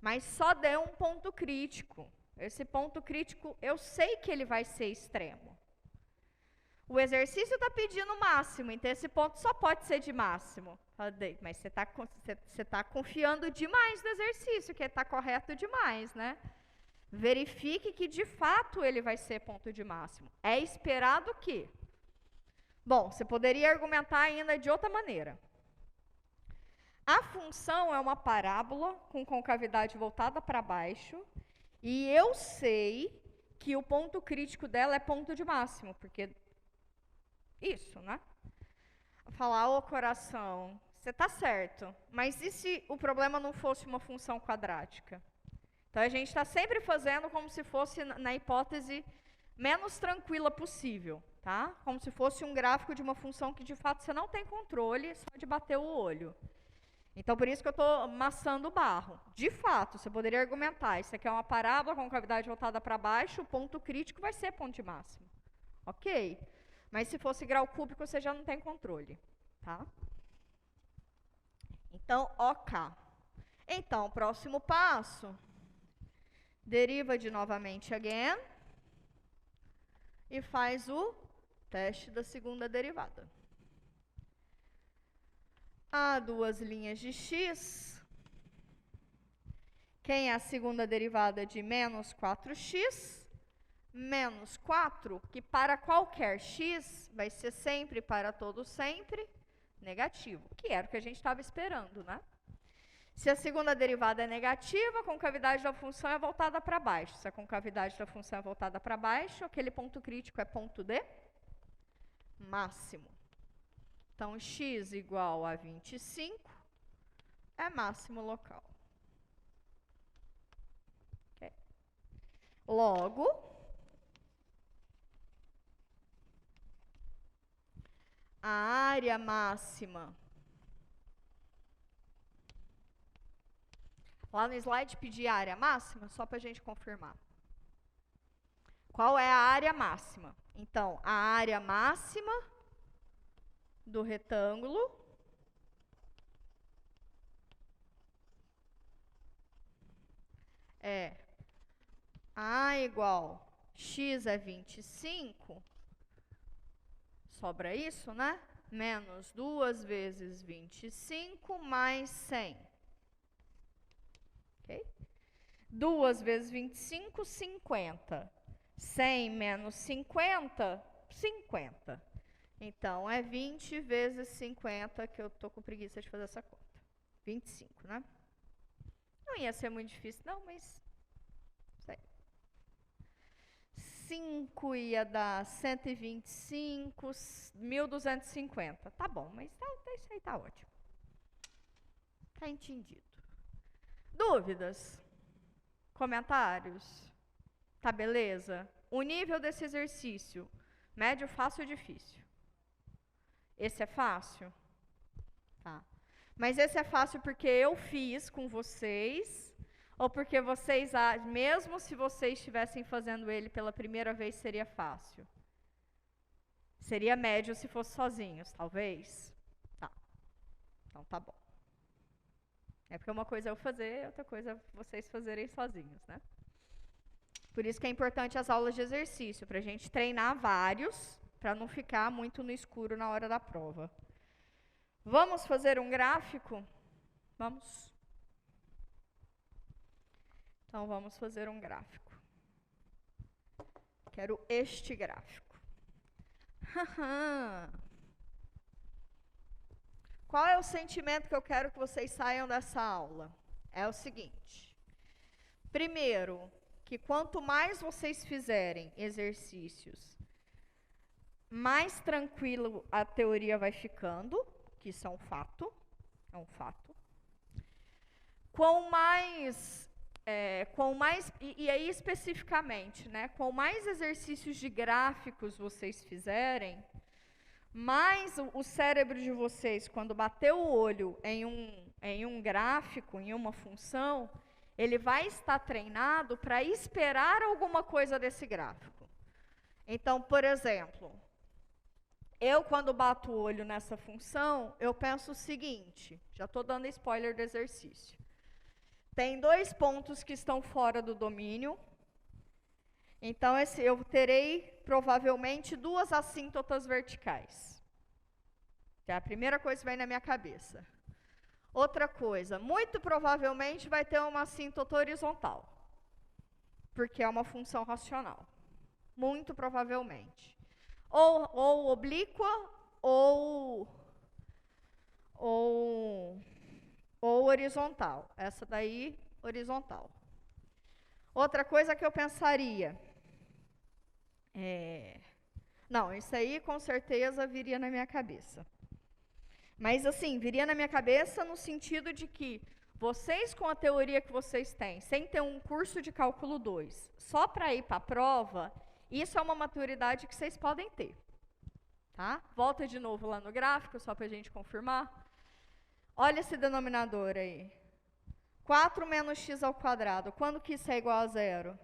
mas só deu um ponto crítico. Esse ponto crítico, eu sei que ele vai ser extremo. O exercício está pedindo máximo, então esse ponto só pode ser de máximo. Mas você tá confiando demais no exercício, que está correto demais, né? Verifique que, de fato, ele vai ser ponto de máximo. É esperado que... Bom, você poderia argumentar ainda de outra maneira. A função é uma parábola com concavidade voltada para baixo, e eu sei que o ponto crítico dela é ponto de máximo, porque... Isso, né? Falar, ô coração, você está certo, mas e se o problema não fosse uma função quadrática? Então, a gente está sempre fazendo como se fosse na hipótese menos tranquila possível, tá? Como se fosse um gráfico de uma função que, de fato, você não tem controle, só de bater o olho. Então, por isso que eu estou amassando o barro. De fato, você poderia argumentar, isso aqui é uma parábola com cavidade voltada para baixo, o ponto crítico vai ser ponto de máximo. Ok. Mas se fosse grau cúbico, você já não tem controle, tá? Então, OK. Então, próximo passo... Deriva de novamente again e faz o teste da segunda derivada. Há duas linhas de x. Quem é a segunda derivada de menos 4x? Menos 4, que para qualquer x vai ser sempre, para todo sempre, negativo. Que era o que a gente estava esperando, né? Se a segunda derivada é negativa, a concavidade da função é voltada para baixo. Se a concavidade da função é voltada para baixo, aquele ponto crítico é ponto de máximo. Então, x igual a 25 é máximo local. Okay. Logo, a área máxima... Lá no slide pedi a área máxima, só para a gente confirmar. Qual é a área máxima? Então, a área máxima do retângulo é A igual x é 25, sobra isso, né? Menos 2 vezes 25 mais 100. 2 vezes 25, 50. 100 menos 50, 50. Então, é 20 vezes 50, que eu tô com preguiça de fazer essa conta. 25, né? Não ia ser muito difícil, não, mas... Sei. 5 ia dar 125, 1.250. Tá bom, mas isso aí tá ótimo. Tá entendido. Dúvidas? Comentários? Tá beleza? O nível desse exercício, médio, fácil ou difícil? Esse é fácil? Tá. Mas esse é fácil porque eu fiz com vocês, ou porque vocês, mesmo se vocês estivessem fazendo ele pela primeira vez, seria fácil? Seria médio se fosse sozinhos, talvez? Tá. Então tá bom. É porque uma coisa é eu fazer, outra coisa é vocês fazerem sozinhos, né? Por isso que é importante as aulas de exercício, para a gente treinar vários, para não ficar muito no escuro na hora da prova. Vamos fazer um gráfico? Vamos. Então, vamos fazer um gráfico. Quero este gráfico. Qual é o sentimento que eu quero que vocês saiam dessa aula? É o seguinte. Primeiro, que quanto mais vocês fizerem exercícios, mais tranquilo a teoria vai ficando, que isso é um fato. É um fato. Quanto mais e aí especificamente, né, quanto mais exercícios de gráficos vocês fizerem, mais o cérebro de vocês, quando bater o olho em um gráfico, em uma função, ele vai estar treinado para esperar alguma coisa desse gráfico. Então, por exemplo, eu quando bato o olho nessa função, eu penso o seguinte, já estou dando spoiler do exercício. Tem dois pontos que estão fora do domínio. Então, eu terei, provavelmente, duas assíntotas verticais. Que é a primeira coisa que vem na minha cabeça. Outra coisa, muito provavelmente vai ter uma assíntota horizontal. Porque é uma função racional. Muito provavelmente. Ou oblíqua, ou horizontal. Essa daí, horizontal. Outra coisa que eu pensaria. Não, isso aí com certeza viria na minha cabeça. Mas assim, viria na minha cabeça no sentido de que vocês, com a teoria que vocês têm, sem ter um curso de cálculo 2, só para ir para a prova, isso é uma maturidade que vocês podem ter. Tá? Volta de novo lá no gráfico, só para a gente confirmar. Olha esse denominador aí. 4 menos x ao quadrado. Quando que isso é igual a zero?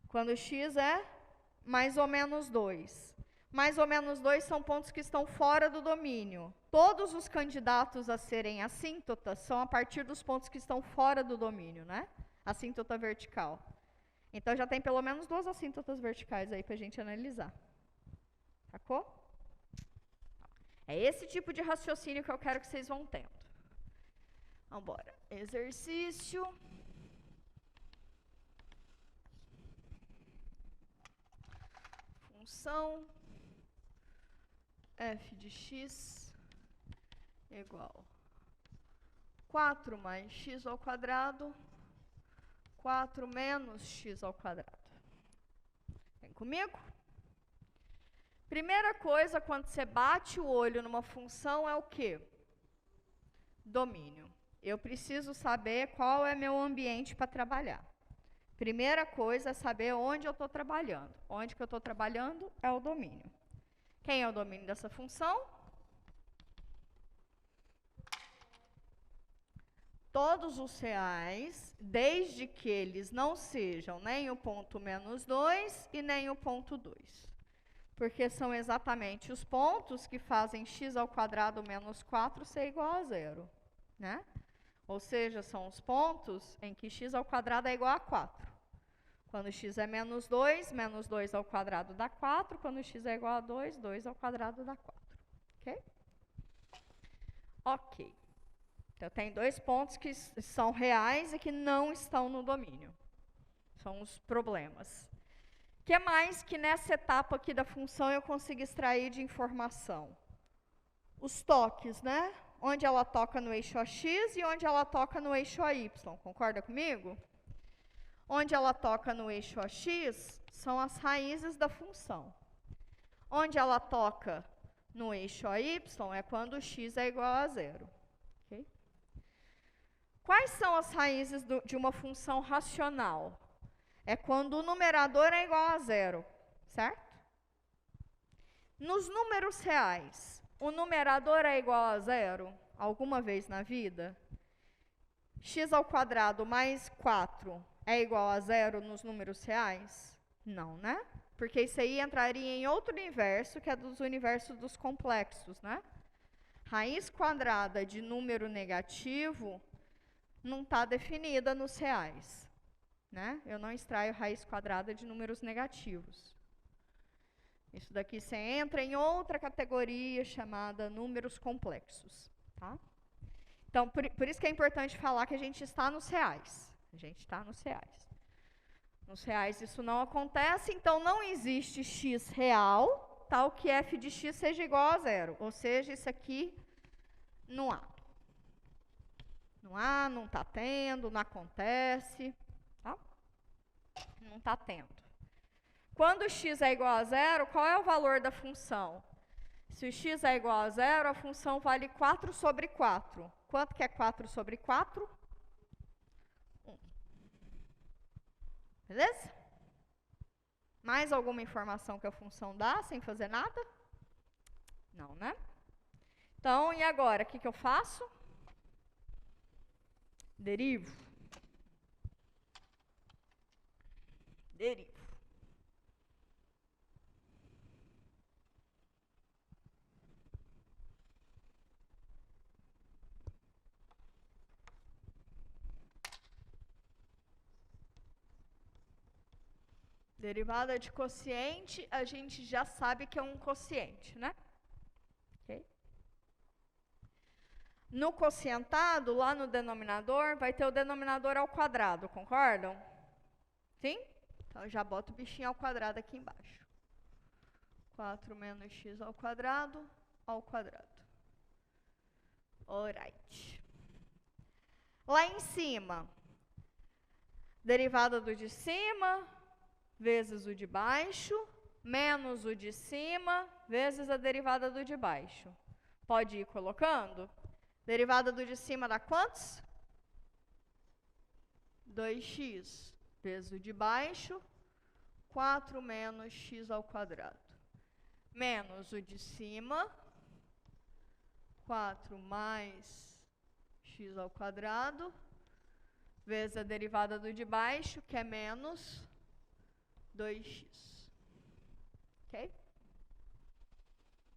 Quando x é mais ou menos 2. Mais ou menos 2 são pontos que estão fora do domínio. Todos os candidatos a serem assíntotas são a partir dos pontos que estão fora do domínio, né? Assíntota vertical. Então, já tem pelo menos duas assíntotas verticais aí para a gente analisar. Sacou? É esse tipo de raciocínio que eu quero que vocês vão tendo. Vamos embora. Exercício. Função f de x igual 4 mais x ao quadrado, 4 menos x ao quadrado. Vem comigo? Primeira coisa, quando você bate o olho numa função, é o quê? Domínio. Eu preciso saber qual é meu ambiente para trabalhar. Primeira coisa é saber onde eu estou trabalhando. Onde que eu estou trabalhando é o domínio. Quem é o domínio dessa função? Todos os reais, desde que eles não sejam nem o ponto menos 2 e nem o ponto 2. Porque são exatamente os pontos que fazem x ao quadrado menos 4 ser igual a zero, né? Ou seja, são os pontos em que x ao quadrado é igual a 4. Quando x é menos 2 ao quadrado dá 4. Quando x é igual a 2, 2 ao quadrado dá 4. Ok? Ok. Então, tem dois pontos que são reais e que não estão no domínio. São os problemas. O que mais que nessa etapa aqui da função eu consigo extrair de informação? Os toques, né? Onde ela toca no eixo AX e onde ela toca no eixo AY. Concorda comigo? Onde ela toca no eixo AX são as raízes da função. Onde ela toca no eixo AY é quando x é igual a zero. Okay? Quais são as raízes de uma função racional? É quando o numerador é igual a zero, certo? Nos números reais, o numerador é igual a zero alguma vez na vida? X ao quadrado mais 4 é igual a zero nos números reais? Não, né? Porque isso aí entraria em outro universo, que é dos universos dos complexos, né? Raiz quadrada de número negativo não está definida nos reais. né? Eu não extraio raiz quadrada de números negativos. Isso daqui você entra em outra categoria chamada números complexos, tá? Então, por isso que é importante falar que a gente está nos reais. A gente está nos reais. Nos reais isso não acontece, então não existe x real, tal que f de x seja igual a zero. Ou seja, isso aqui não há. Não há, não está tendo, não acontece. Tá? Não está tendo. Quando x é igual a zero, qual é o valor da função? Se o x é igual a zero, a função vale 4 sobre 4. Quanto que é 4 sobre 4? 1. Beleza? Mais alguma informação que a função dá sem fazer nada? Não, né? Então, e agora? O que eu faço? Derivo. Derivo. Derivada de quociente, a gente já sabe que é um quociente, né? Okay. No quocientado, lá no denominador, vai ter o denominador ao quadrado, concordam? Sim? Então, eu já boto o bichinho ao quadrado aqui embaixo. 4 menos x ao quadrado. Alright. Lá em cima, derivada do de cima vezes o de baixo, menos o de cima, vezes a derivada do de baixo. Pode ir colocando? Derivada do de cima dá quantos? 2x vezes o de baixo, 4 menos x ao quadrado. Menos o de cima, 4 mais x ao quadrado, vezes a derivada do de baixo, que é menos 2x. Ok?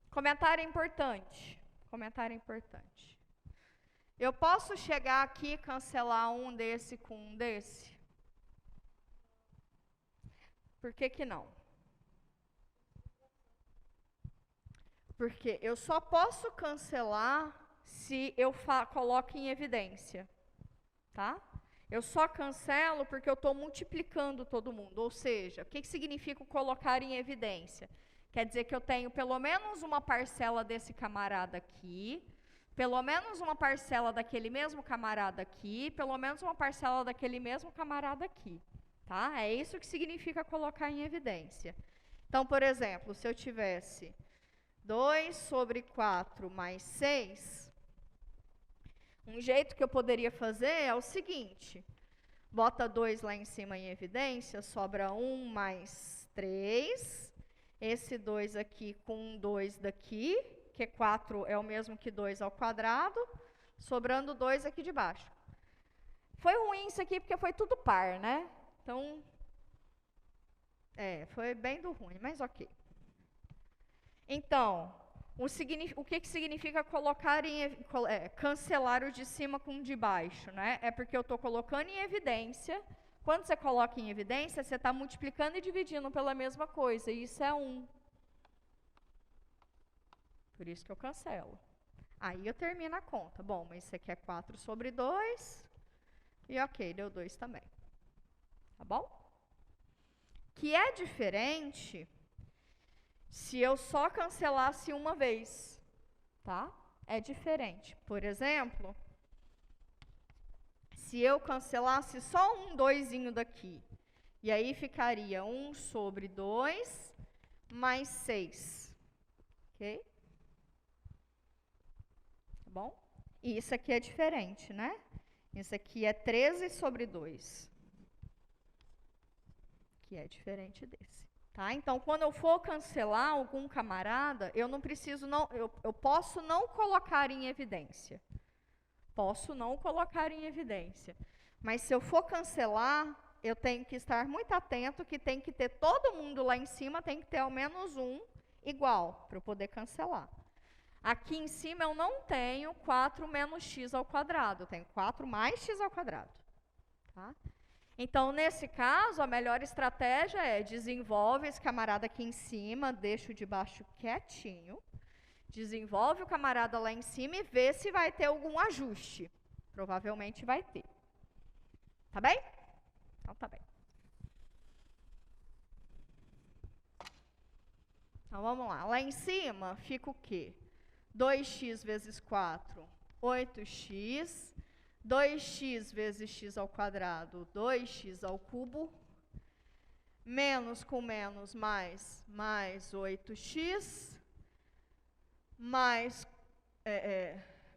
Comentário importante. Comentário importante. Eu posso chegar aqui e cancelar um desse com um desse? Por que que não? Porque eu só posso cancelar se eu coloco em evidência. Tá? Eu só cancelo porque eu estou multiplicando todo mundo. Ou seja, o que significa colocar em evidência? Quer dizer que eu tenho pelo menos uma parcela desse camarada aqui, pelo menos uma parcela daquele mesmo camarada aqui, pelo menos uma parcela daquele mesmo camarada aqui. Tá? É isso que significa colocar em evidência. Então, por exemplo, se eu tivesse 2 sobre 4 mais 6... Um jeito que eu poderia fazer é o seguinte, bota 2 lá em cima em evidência, sobra 1 mais 3, esse 2 aqui com um 2 daqui, que 4 é o mesmo que 2 ao quadrado, sobrando 2 aqui de baixo. Foi ruim isso aqui porque foi tudo par, né? Então, foi bem do ruim, mas ok. Então, o que significa colocar cancelar o de cima com o de baixo, né? É porque eu estou colocando em evidência. Quando você coloca em evidência, você está multiplicando e dividindo pela mesma coisa, e isso é 1. Por isso que eu cancelo. Aí eu termino a conta. Bom, mas isso aqui é 4 sobre 2, e ok, deu 2 também. Tá bom? Que é diferente se eu só cancelasse uma vez, tá? É diferente. Por exemplo, se eu cancelasse só um 2zinho daqui, e aí ficaria 1 sobre 2 mais 6. Ok? Tá bom? E isso aqui é diferente, né? Isso aqui é 13 sobre 2. Que é diferente desse. Tá? Então, quando eu for cancelar algum camarada, eu não preciso, eu posso não colocar em evidência. Posso não colocar em evidência. Mas se eu for cancelar, eu tenho que estar muito atento que tem que ter todo mundo lá em cima, tem que ter ao menos um igual, para eu poder cancelar. Aqui em cima eu não tenho 4 menos x ao quadrado, eu tenho 4 mais x ao quadrado. Tá? Então, nesse caso, a melhor estratégia é desenvolve esse camarada aqui em cima, deixa o de baixo quietinho, desenvolve o camarada lá em cima e vê se vai ter algum ajuste. Provavelmente vai ter. Tá bem? Então, tá bem. Então, vamos lá. Lá em cima fica o quê? 2x vezes 4, 8x. 2x vezes x ao quadrado, 2x ao cubo. Menos com menos, mais 8x. Mais,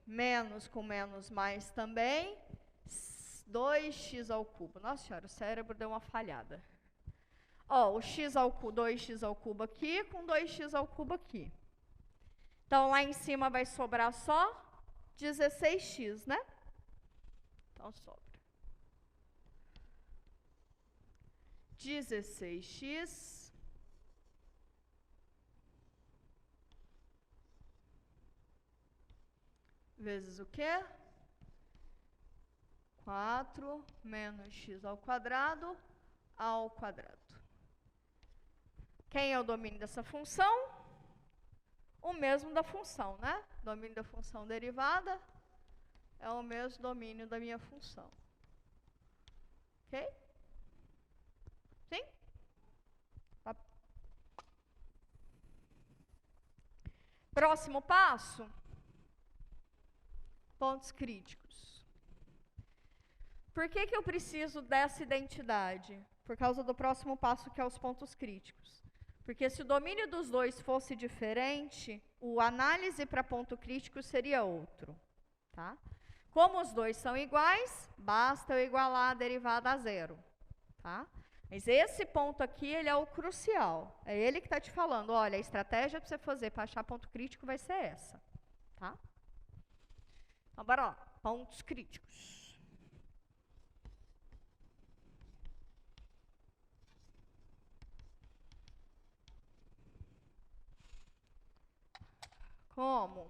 menos com menos, mais também. 2x ao cubo. Nossa senhora, o cérebro deu uma falhada. Ó, o x ao cubo, 2x ao cubo aqui, com 2x ao cubo aqui. Então, lá em cima vai sobrar só 16x, né? Então, sobra 16x vezes o quê? 4 menos x ao quadrado. Quem é o domínio dessa função? O mesmo da função, né? Domínio da função derivada é o mesmo domínio da minha função. Ok? Sim? Tá. Próximo passo. Pontos críticos. Por que eu preciso dessa identidade? Por causa do próximo passo, que é os pontos críticos. Porque se o domínio dos dois fosse diferente, a análise para ponto crítico seria outro. Tá? Como os dois são iguais, basta eu igualar a derivada a zero. Tá? Mas esse ponto aqui, ele é o crucial. É ele que está te falando, olha, a estratégia para você fazer para achar ponto crítico vai ser essa. Tá? Então, bora lá. Pontos críticos. Como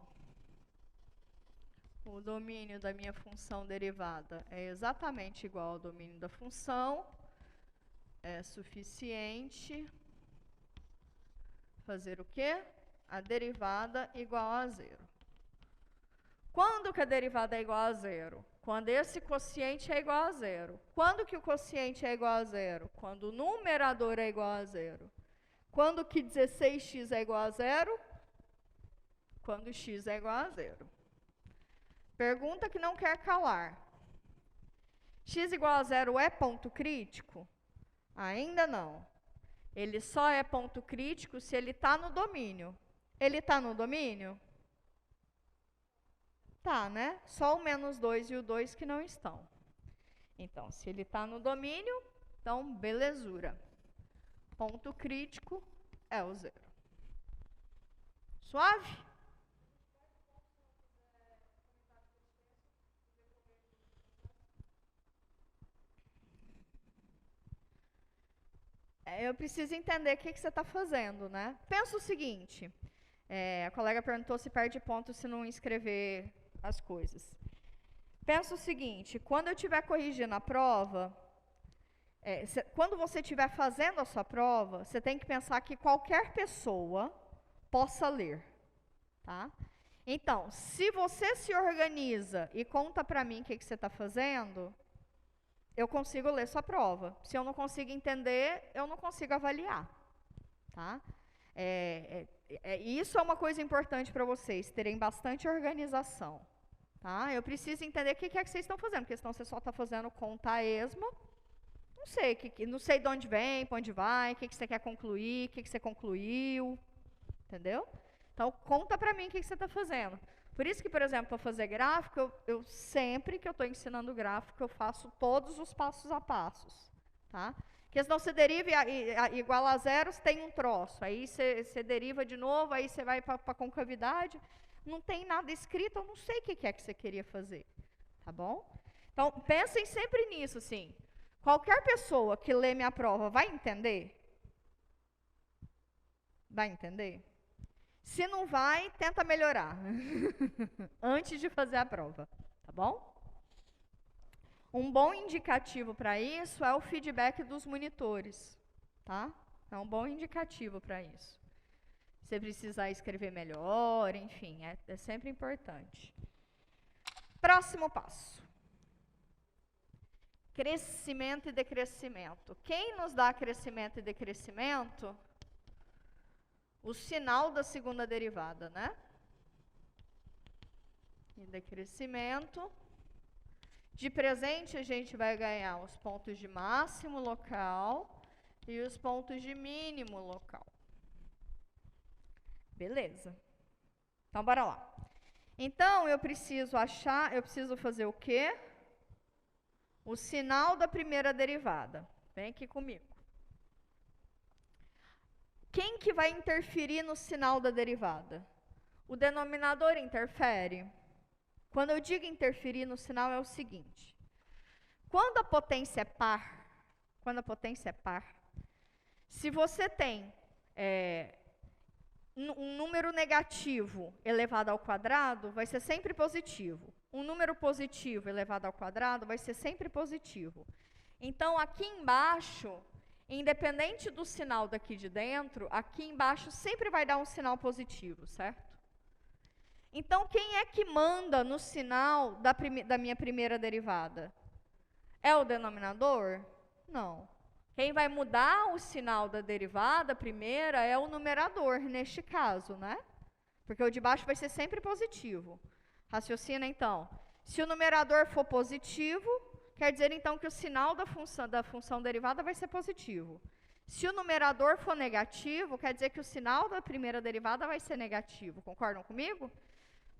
o domínio da minha função derivada é exatamente igual ao domínio da função, é suficiente fazer o quê? A derivada igual a zero. Quando que a derivada é igual a zero? Quando esse quociente é igual a zero. Quando que o quociente é igual a zero? Quando o numerador é igual a zero. Quando que 16x é igual a zero? Quando x é igual a zero. Pergunta que não quer calar. X igual a zero é ponto crítico? Ainda não. Ele só é ponto crítico se ele está no domínio. Ele está no domínio? Tá, né? Só o menos 2 e o 2 que não estão. Então, se ele está no domínio, então, belezura. Ponto crítico é o zero. Suave? Eu preciso entender o que você está fazendo, né? Pensa o seguinte, a colega perguntou se perde ponto se não escrever as coisas. Pensa o seguinte, quando eu estiver corrigindo a prova, quando você estiver fazendo a sua prova, você tem que pensar que qualquer pessoa possa ler, tá? Então, se você se organiza e conta para mim o que você está fazendo, eu consigo ler sua prova. Se eu não consigo entender, eu não consigo avaliar. Tá? Isso é uma coisa importante para vocês, terem bastante organização. Tá? Eu preciso entender o que é que vocês estão fazendo, porque senão você só está fazendo conta a esmo. Não sei de onde vem, para onde vai, o que você quer concluir, o que você concluiu. Entendeu? Então, conta para mim o que você está fazendo. Por isso que, por exemplo, para fazer gráfico, eu sempre que eu estou ensinando gráfico, eu faço todos os passos a passos, tá? Porque senão você deriva igual a zero, você tem um troço, aí você deriva de novo, aí você vai para a concavidade, não tem nada escrito, eu não sei o que é que você queria fazer, tá bom? Então, pensem sempre nisso, assim, qualquer pessoa que lê minha prova vai entender? Vai entender? Se não vai, tenta melhorar antes de fazer a prova, tá bom? Um bom indicativo para isso é o feedback dos monitores, tá? É um bom indicativo para isso. Se precisar escrever melhor, enfim, é sempre importante. Próximo passo. Crescimento e decrescimento. Quem nos dá crescimento e decrescimento? O sinal da segunda derivada, né? E decrescimento. De presente, a gente vai ganhar os pontos de máximo local e os pontos de mínimo local. Beleza. Então, bora lá. Então, eu preciso fazer o quê? O sinal da primeira derivada. Vem aqui comigo. Quem que vai interferir no sinal da derivada? O denominador interfere. Quando eu digo interferir no sinal é o seguinte. Quando a potência é par, se você tem um número negativo elevado ao quadrado, vai ser sempre positivo. Um número positivo elevado ao quadrado vai ser sempre positivo. Então, aqui embaixo, independente do sinal daqui de dentro, aqui embaixo sempre vai dar um sinal positivo, certo? Então, quem é que manda no sinal da minha primeira derivada? É o denominador? Não. Quem vai mudar o sinal da derivada primeira é o numerador, neste caso, né? Porque o de baixo vai ser sempre positivo. Raciocina, então. Se o numerador for positivo, quer dizer, então, que o sinal da função derivada vai ser positivo. Se o numerador for negativo, quer dizer que o sinal da primeira derivada vai ser negativo. Concordam comigo?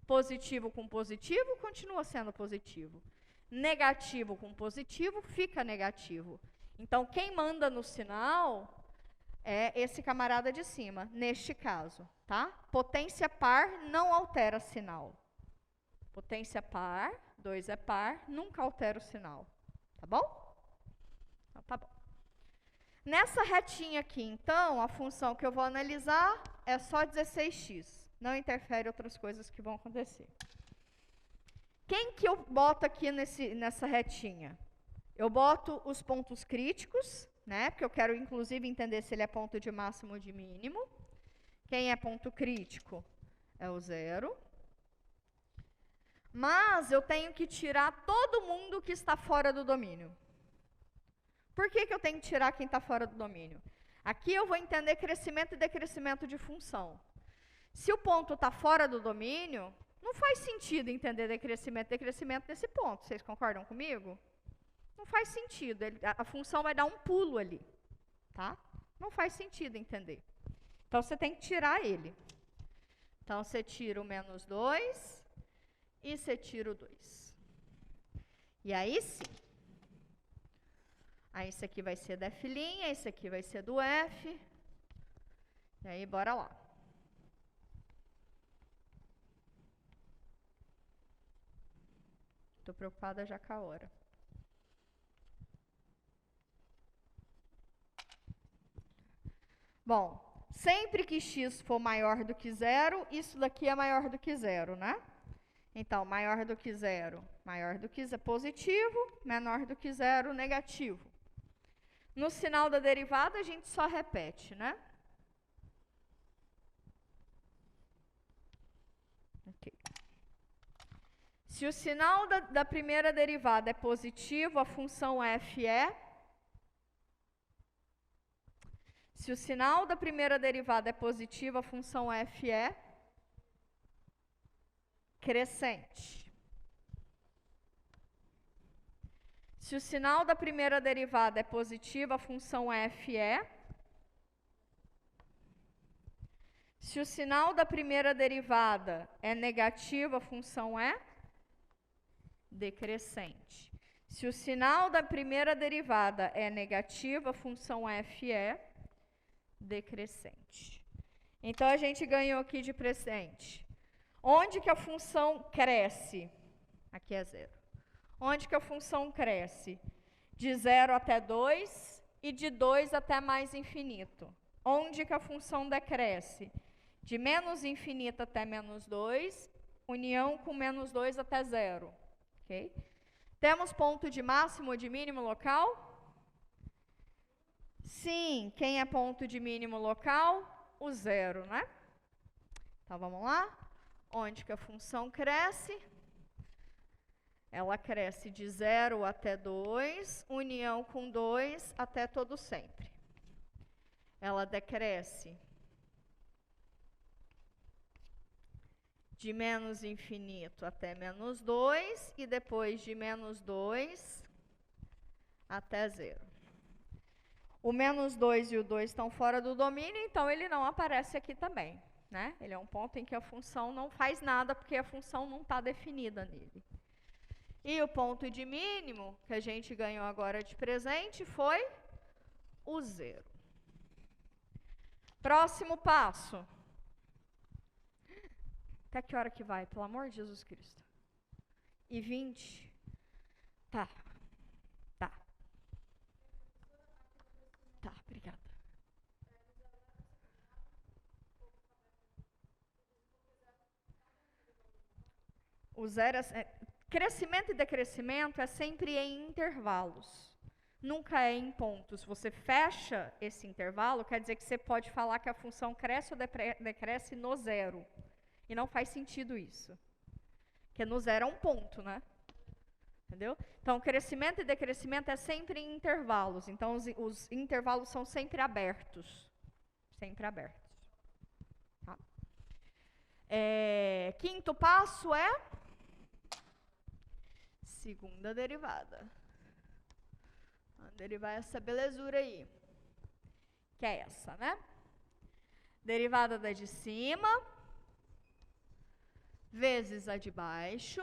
Positivo com positivo, continua sendo positivo. Negativo com positivo, fica negativo. Então, quem manda no sinal é esse camarada de cima, neste caso, tá? Potência par não altera sinal. Potência par, 2 é par, nunca altera o sinal. Tá bom? Então, tá bom. Nessa retinha aqui, então, a função que eu vou analisar é só 16x. Não interfere outras coisas que vão acontecer. Quem que eu boto aqui nessa retinha? Eu boto os pontos críticos, né? Porque eu quero, inclusive, entender se ele é ponto de máximo ou de mínimo. Quem é ponto crítico? É o 0. Mas eu tenho que tirar todo mundo que está fora do domínio. Por que eu tenho que tirar quem está fora do domínio? Aqui eu vou entender crescimento e decrescimento de função. Se o ponto está fora do domínio, não faz sentido entender decrescimento e decrescimento nesse ponto. Vocês concordam comigo? Não faz sentido. A função vai dar um pulo ali. Tá? Não faz sentido entender. Então, você tem que tirar ele. Então, você tira o menos 2 e você tira o 2. E aí sim. Aí, esse aqui vai ser da F', esse aqui vai ser do F. E aí, bora lá. Estou preocupada já com a hora. Bom, sempre que x for maior do que 0, isso daqui é maior do que 0, né? Então, maior do que 0, maior do que 0, positivo, menor do que 0, negativo. No sinal da derivada, a gente só repete, né? Ok. Se o sinal da primeira derivada é positivo, a função f é... Se o sinal da primeira derivada é positivo, a função f é crescente. Se o sinal da primeira derivada é positivo, a função f é... Se o sinal da primeira derivada é negativo, a função é decrescente. Se o sinal da primeira derivada é negativo, a função f é decrescente. Então, a gente ganhou aqui de presente. Onde que a função cresce? Aqui é 0. Onde que a função cresce? De 0 até 2 e de 2 até mais infinito. Onde que a função decresce? De menos infinito até menos 2, união com menos 2 até 0. Okay? Temos ponto de máximo ou de mínimo local? Sim, quem é ponto de mínimo local? O zero, né? Então, vamos lá. Onde que a função cresce? Ela cresce de 0 até 2, união com 2 até todo sempre. Ela decresce de menos infinito até menos 2 e depois de menos 2 até 0. O menos 2 e o 2 estão fora do domínio, então ele não aparece aqui também, né? Ele é um ponto em que a função não faz nada, porque a função não está definida nele. E o ponto de mínimo, que a gente ganhou agora de presente, foi o 0. Próximo passo. Até que hora que vai? Pelo amor de Jesus Cristo. E 20? Tá. Tá. Tá, obrigada. O zero crescimento e decrescimento é sempre em intervalos. Nunca é em pontos. Você fecha esse intervalo, quer dizer que você pode falar que a função cresce ou decresce no zero. E não faz sentido isso. Porque no zero é um ponto, né? Entendeu? Então, crescimento e decrescimento é sempre em intervalos. Então, os intervalos são sempre abertos. Sempre abertos. Tá? Quinto passo é segunda derivada. Vamos derivar essa belezura aí. Que é essa, né? Derivada da de cima vezes a de baixo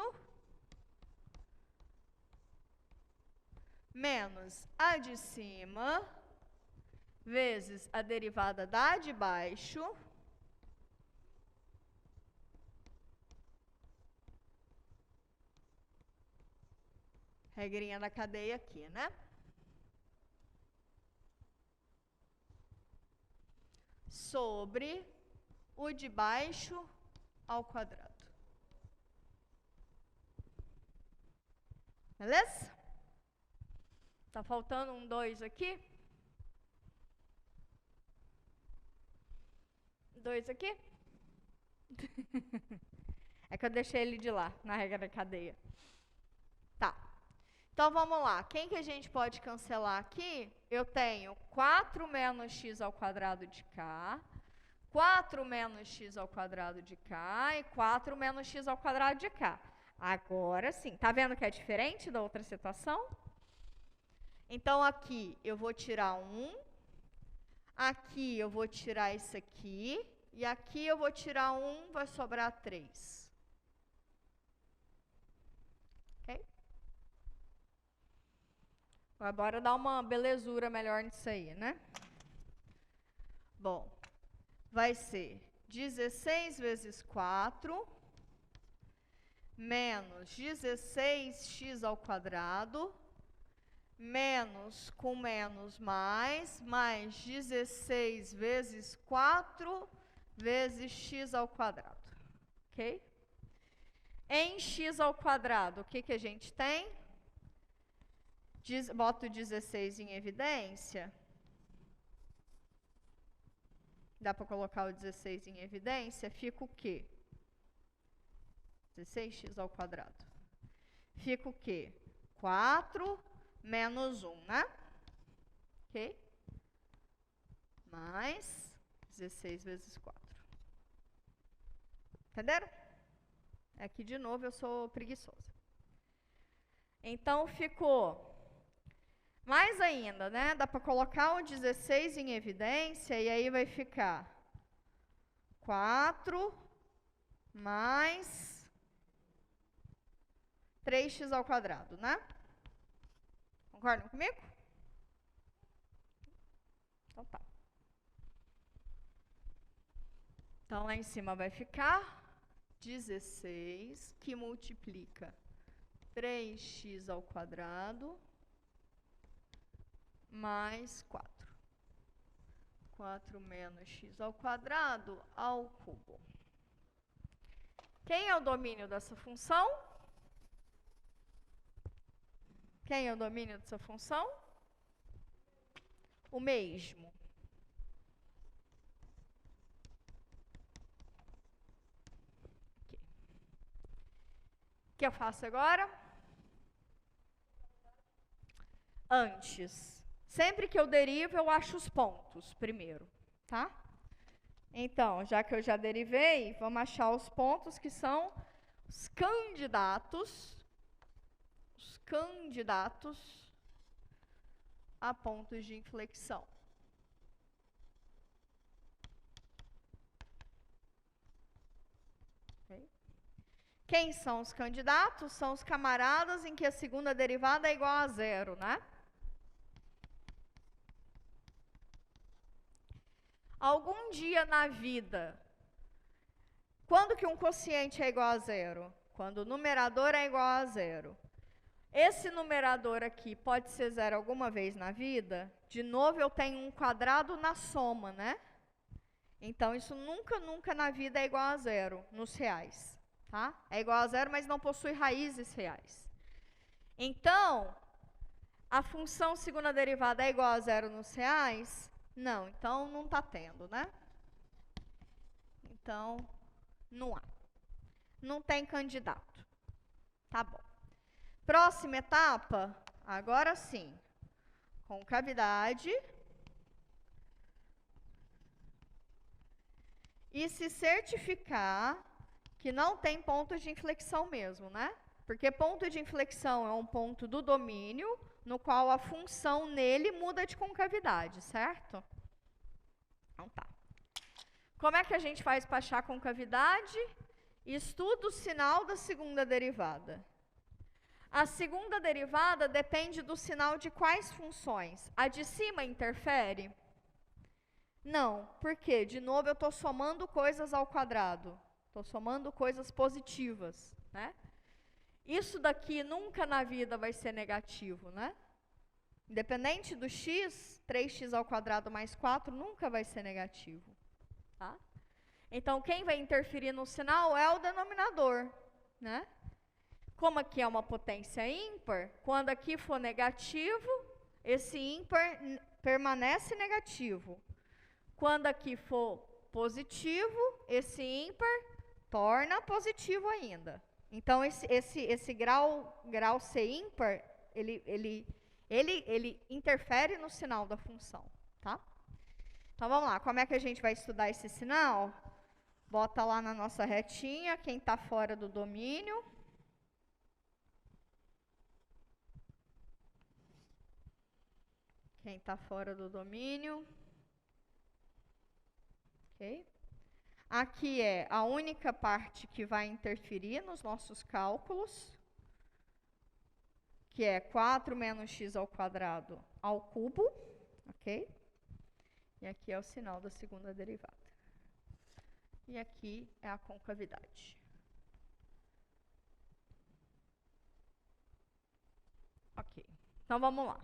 menos a de cima vezes a derivada da de baixo regrinha da cadeia aqui, né? Sobre o de baixo ao quadrado. Beleza? Tá faltando um 2 aqui. 2 aqui. É que eu deixei ele de lá, na regra da cadeia. Tá. Então, vamos lá. Quem que a gente pode cancelar aqui? Eu tenho 4 menos x ao quadrado de cá, 4 menos x ao quadrado de cá e 4 menos x ao quadrado de cá. Agora sim. Tá vendo que é diferente da outra situação? Então, aqui eu vou tirar 1, aqui eu vou tirar esse aqui, e aqui eu vou tirar 1, vai sobrar 3. Ok? Agora dá uma belezura melhor nisso aí, né? Bom, vai ser 16 vezes 4 menos 16x ao quadrado menos com menos mais 16 vezes 4 vezes x ao quadrado. Ok? Em x ao quadrado, o que que a gente tem? Boto 16 em evidência. Dá para colocar o 16 em evidência? Fica o quê? 16x ao quadrado. Fica o quê? 4 menos 1, né? Ok? Mais 16 vezes 4. Entenderam? Aqui de novo eu sou preguiçosa. Então ficou mais ainda, né? Dá para colocar o 16 em evidência e aí vai ficar 4 mais 3x ao quadrado, né? Concordam comigo? Então tá. Então lá em cima vai ficar 16 que multiplica 3x ao quadrado mais 4. 4 menos x ao quadrado ao cubo. Quem é o domínio dessa função? Quem é o domínio dessa função? O mesmo. O que eu faço agora? Antes. Sempre que eu derivo, eu acho os pontos primeiro, tá? Então, já que eu já derivei, vamos achar os pontos que são os candidatos a pontos de inflexão. Okay. Quem são os candidatos? São os camaradas em que a segunda derivada é igual a zero, né? Algum dia na vida, quando que um quociente é igual a zero? Quando o numerador é igual a zero. Esse numerador aqui pode ser zero alguma vez na vida? De novo, eu tenho um quadrado na soma, né? Então, isso nunca na vida é igual a zero nos reais, tá? É igual a zero, mas não possui raízes reais. Então, a função segunda derivada é igual a zero nos reais? Não, então não está tendo, né? Então, não há. Não tem candidato. Tá bom. Próxima etapa, agora sim. Concavidade. E se certificar que não tem ponto de inflexão mesmo, né? Porque ponto de inflexão é um ponto do domínio, no qual a função nele muda de concavidade, certo? Então tá. Como é que a gente faz para achar concavidade? Estuda o sinal da segunda derivada. A segunda derivada depende do sinal de quais funções? A de cima interfere? Não. Por quê? De novo, eu estou somando coisas ao quadrado. Estou somando coisas positivas, né? Isso daqui nunca na vida vai ser negativo, né? Independente do x, 3x ao quadrado mais 4 nunca vai ser negativo, tá? Então, quem vai interferir no sinal é o denominador, né? Como aqui é uma potência ímpar, quando aqui for negativo, esse ímpar permanece negativo. Quando aqui for positivo, esse ímpar torna positivo ainda. Então, esse grau C ímpar, ele interfere no sinal da função, tá? Então, vamos lá. Como é que a gente vai estudar esse sinal? Bota lá na nossa retinha, quem está fora do domínio. Quem está fora do domínio. Ok? Aqui é a única parte que vai interferir nos nossos cálculos, que é 4 menos x ao quadrado ao cubo, ok? E aqui é o sinal da segunda derivada. E aqui é a concavidade. Ok, então vamos lá.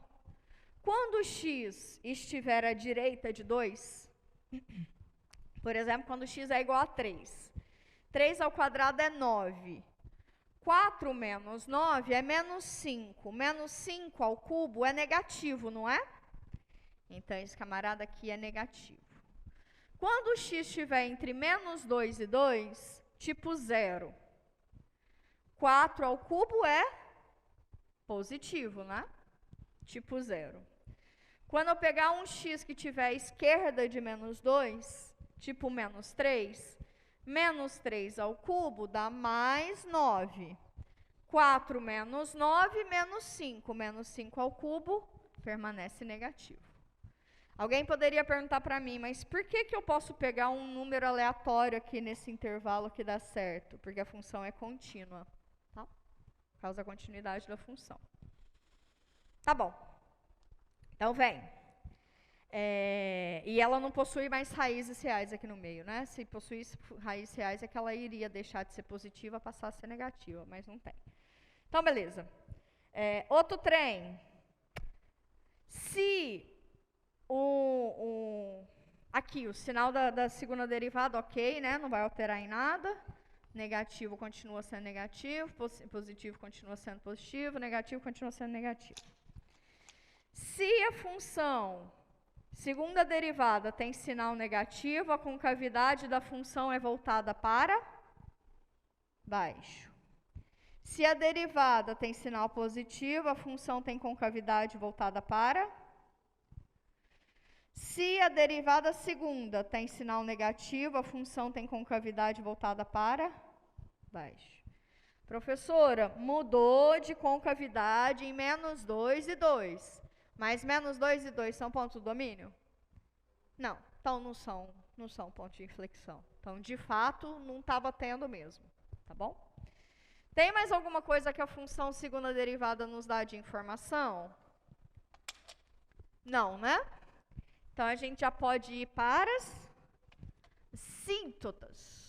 Quando x estiver à direita de 2, por exemplo, quando x é igual a 3. 3 ao quadrado é 9. 4 menos 9 é menos 5. Menos 5 ao cubo é negativo, não é? Então, esse camarada aqui é negativo. Quando o x estiver entre menos 2 e 2, tipo 0. 4 ao cubo é positivo, né? Tipo 0. Quando eu pegar um x que tiver à esquerda de menos 2, tipo menos 3, menos 3 ao cubo dá mais 9. 4 menos 9, menos 5. Menos 5 ao cubo permanece negativo. Alguém poderia perguntar para mim, mas por que eu posso pegar um número aleatório aqui nesse intervalo que dá certo? Porque a função é contínua, tá? Por causa da continuidade da função. Tá bom. Então, vem. E ela não possui mais raízes reais aqui no meio, né? Se possuísse raízes reais, é que ela iria deixar de ser positiva e passar a ser negativa, mas não tem. Então, beleza. Outro trem. Se aqui, o sinal da segunda derivada, ok, né? Não vai alterar em nada. Negativo continua sendo negativo, positivo continua sendo positivo, negativo continua sendo negativo. Se a função segunda derivada tem sinal negativo, a concavidade da função é voltada para baixo. Se a derivada tem sinal positivo, a função tem concavidade voltada para. Se a derivada segunda tem sinal negativo, a função tem concavidade voltada para baixo. Professora, mudou de concavidade em menos 2 e 2. Mas menos 2 e 2 são pontos do domínio? Não, então não são pontos de inflexão. Então, de fato, não está batendo mesmo, tá bom? Tem mais alguma coisa que a função segunda derivada nos dá de informação? Não, né? Então, a gente já pode ir para as assíntotas.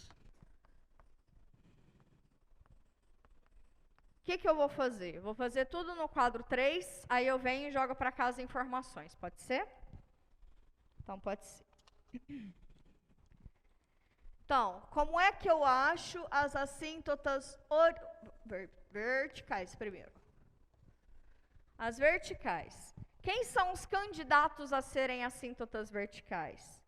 O que eu vou fazer? Vou fazer tudo no quadro 3, aí eu venho e jogo para casa informações. Pode ser? Então, pode ser. Então, como é que eu acho as assíntotas verticais primeiro? As verticais. Quem são os candidatos a serem assíntotas verticais?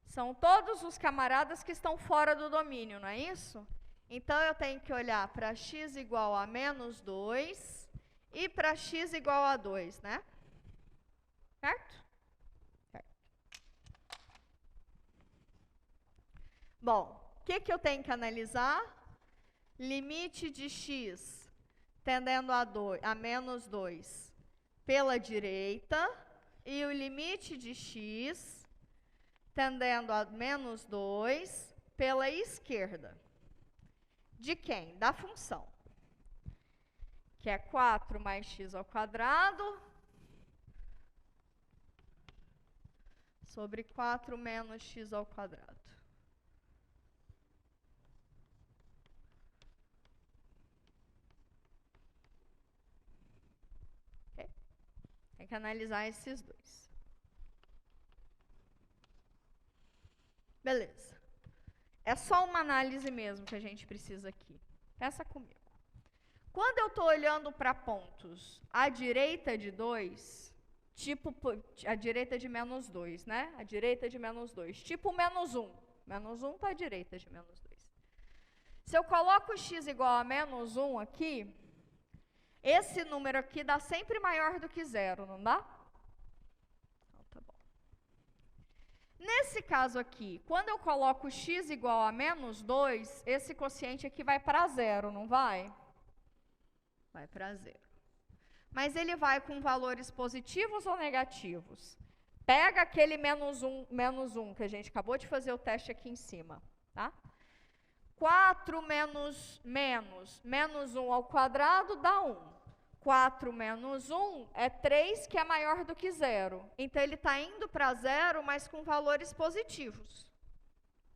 São todos os camaradas que estão fora do domínio, não é isso? Então, eu tenho que olhar para x igual a menos 2 e para x igual a 2, né? Certo? Certo. Bom, o que eu tenho que analisar? Limite de x tendendo a menos 2 pela direita e o limite de x tendendo a menos 2 pela esquerda. De quem? Da função. Que é 4 mais x ao quadrado sobre 4 menos x ao quadrado. Okay? Tem que analisar esses dois. Beleza. É só uma análise mesmo que a gente precisa aqui. Pensa comigo. Quando eu estou olhando para pontos à direita de 2, tipo a direita de menos 2, né? A direita de menos 2, tipo menos 1. Menos 1 está à direita de menos 2. Se eu coloco x igual a menos 1 aqui, esse número aqui dá sempre maior do que 0, não dá? Nesse caso aqui, quando eu coloco x igual a menos 2, esse quociente aqui vai para 0, não vai? Vai para 0. Mas ele vai com valores positivos ou negativos? Pega aquele menos 1 que a gente acabou de fazer o teste aqui em cima, tá? 4 menos 1 ao quadrado dá 1. 4 menos 1 é 3, que é maior do que 0. Então, ele está indo para 0, mas com valores positivos.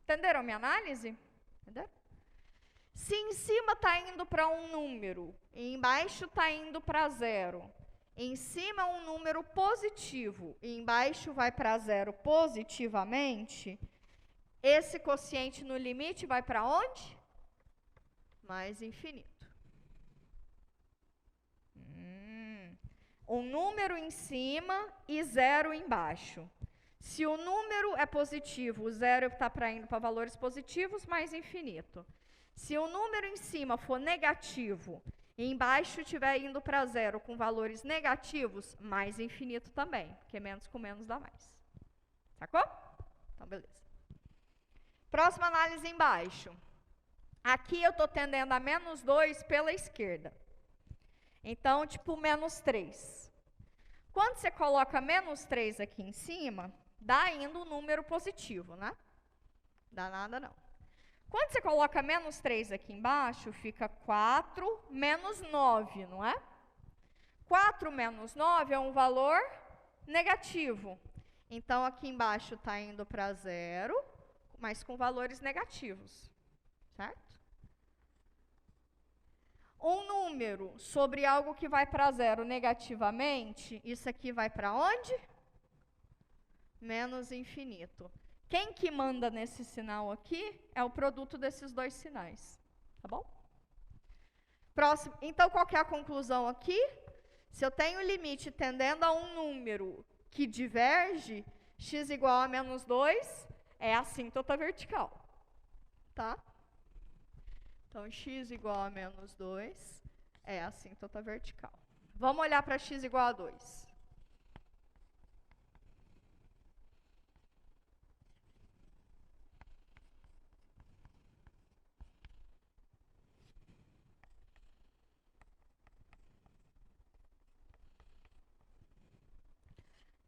Entenderam a minha análise? Entenderam? Se em cima está indo para um número, e embaixo está indo para 0, em cima um número positivo, e embaixo vai para 0 positivamente, esse quociente no limite vai para onde? Mais infinito. Um número em cima e 0 embaixo. Se o número é positivo, o 0 está indo para valores positivos, mais infinito. Se o número em cima for negativo e embaixo estiver indo para 0 com valores negativos, mais infinito também, porque menos com menos dá mais. Sacou? Então, beleza. Próxima análise embaixo. Aqui eu estou tendendo a menos 2 pela esquerda. Então, tipo, menos 3. Quando você coloca menos 3 aqui em cima, dá ainda um número positivo, né? Dá nada, não. Quando você coloca menos 3 aqui embaixo, fica 4 menos 9, não é? 4 menos 9 é um valor negativo. Então, aqui embaixo está indo para 0, mas com valores negativos, certo? Um número sobre algo que vai para 0 negativamente, isso aqui vai para onde? Menos infinito. Quem que manda nesse sinal aqui é o produto desses dois sinais. Tá bom? Próximo. Então, qual que é a conclusão aqui? Se eu tenho limite tendendo a um número que diverge, x igual a menos 2 é a assíntota vertical. Tá? Então, x igual a menos 2 é a assíntota vertical. Vamos olhar para x igual a 2.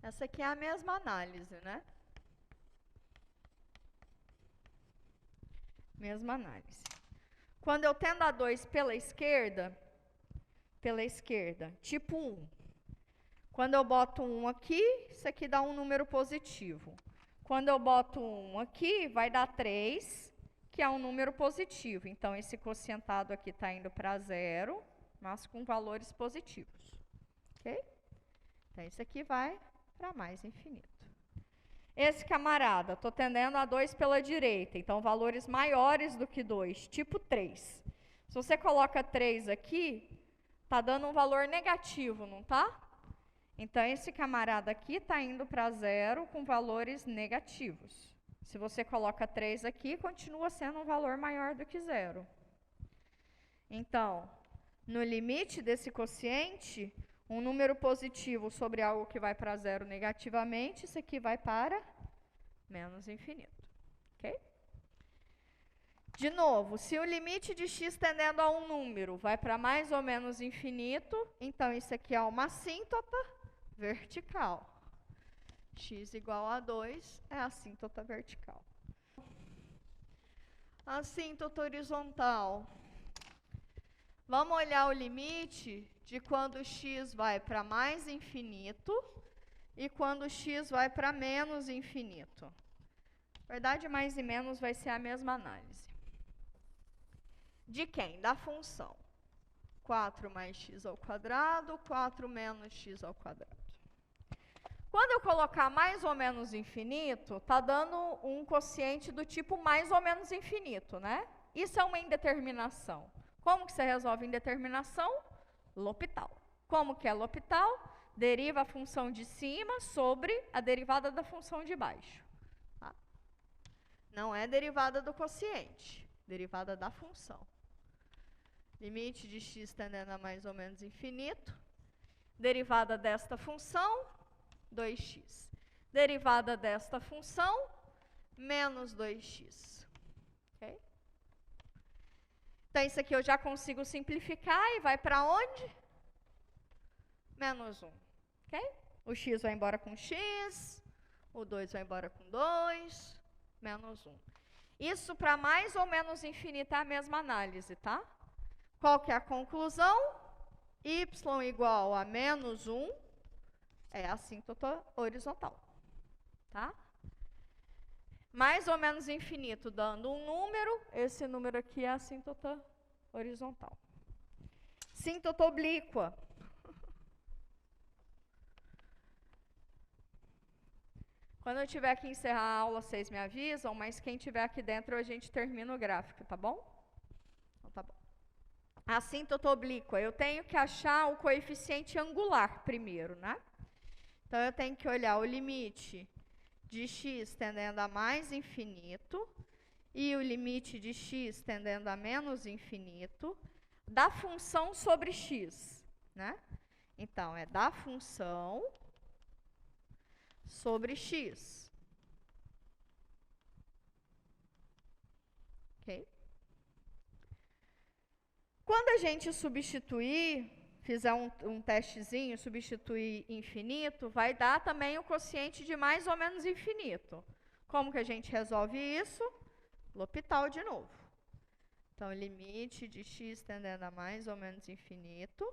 Essa aqui é a mesma análise, né? Mesma análise. Quando eu tendo a 2 pela esquerda, tipo 1. Quando eu boto 1 aqui, isso aqui dá um número positivo. Quando eu boto 1 aqui, vai dar 3, que é um número positivo. Então, esse quocientado aqui está indo para 0, mas com valores positivos. Ok? Então, isso aqui vai para mais infinito. Esse camarada, estou tendendo a 2 pela direita, então valores maiores do que 2, tipo 3. Se você coloca 3 aqui, está dando um valor negativo, não está? Então, esse camarada aqui está indo para 0 com valores negativos. Se você coloca 3 aqui, continua sendo um valor maior do que 0. Então, no limite desse quociente, um número positivo sobre algo que vai para 0 negativamente, isso aqui vai para menos infinito. Ok? De novo, se o limite de x tendendo a um número vai para mais ou menos infinito, então isso aqui é uma assíntota vertical. X igual a 2 é a assíntota vertical. Assíntota horizontal. Vamos olhar o limite de quando x vai para mais infinito e quando x vai para menos infinito. Na verdade, mais e menos vai ser a mesma análise. De quem? Da função. 4 mais x ao quadrado, 4 menos x ao quadrado. Quando eu colocar mais ou menos infinito, está dando um quociente do tipo mais ou menos infinito, né? Isso é uma indeterminação. Como que você resolve indeterminação? L'Hopital. Como que é L'Hopital? Deriva a função de cima sobre a derivada da função de baixo. Tá? Não é derivada do quociente, derivada da função. Limite de x tendendo a mais ou menos infinito. Derivada desta função, 2x. Derivada desta função, menos 2x. Ok? Então, isso aqui eu já consigo simplificar e vai para onde? Menos 1. Ok? O x vai embora com x, o 2 vai embora com 2, menos 1. Isso para mais ou menos infinito é a mesma análise, tá? Qual que é a conclusão? Y igual a menos 1 é a assíntota horizontal. Tá? Mais ou menos infinito dando um número, esse número aqui é a assíntota horizontal. Assíntota oblíqua. Quando eu tiver que encerrar a aula, vocês me avisam, mas quem tiver aqui dentro, a gente termina o gráfico, tá bom? Então, tá bom. Assíntota oblíqua, eu tenho que achar o coeficiente angular primeiro, né? Então, eu tenho que olhar o limite de x tendendo a mais infinito e o limite de x tendendo a menos infinito da função sobre x, né? Então, é da função sobre x. Ok? Quando a gente substituir, fizer um testezinho, substituir infinito, vai dar também o quociente de mais ou menos infinito. Como que a gente resolve isso? L'Hopital de novo. Então, limite de x tendendo a mais ou menos infinito.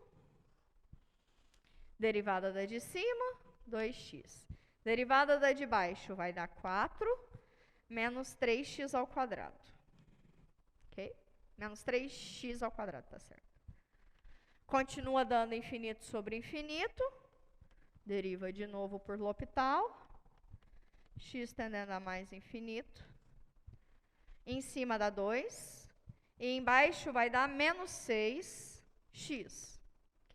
Derivada da de cima, 2x. Derivada da de baixo vai dar 4, menos 3x ao quadrado. Ok? Menos 3x ao quadrado, tá certo. Continua dando infinito sobre infinito. Deriva de novo por L'Hopital. X tendendo a mais infinito. Em cima dá 2. E embaixo vai dar menos 6x. Ok?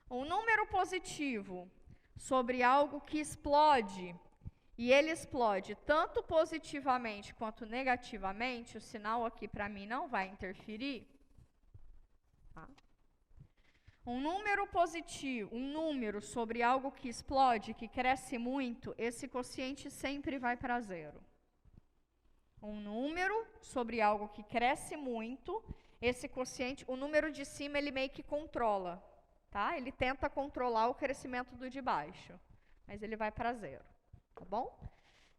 Um número positivo sobre algo que explode, e ele explode tanto positivamente quanto negativamente, o sinal aqui para mim não vai interferir. Tá? Um número positivo, um número sobre algo que explode, que cresce muito, esse quociente sempre vai para zero. Um número sobre algo que cresce muito, esse quociente, o número de cima ele meio que controla. Tá? Ele tenta controlar o crescimento do de baixo, mas ele vai para zero. Tá bom?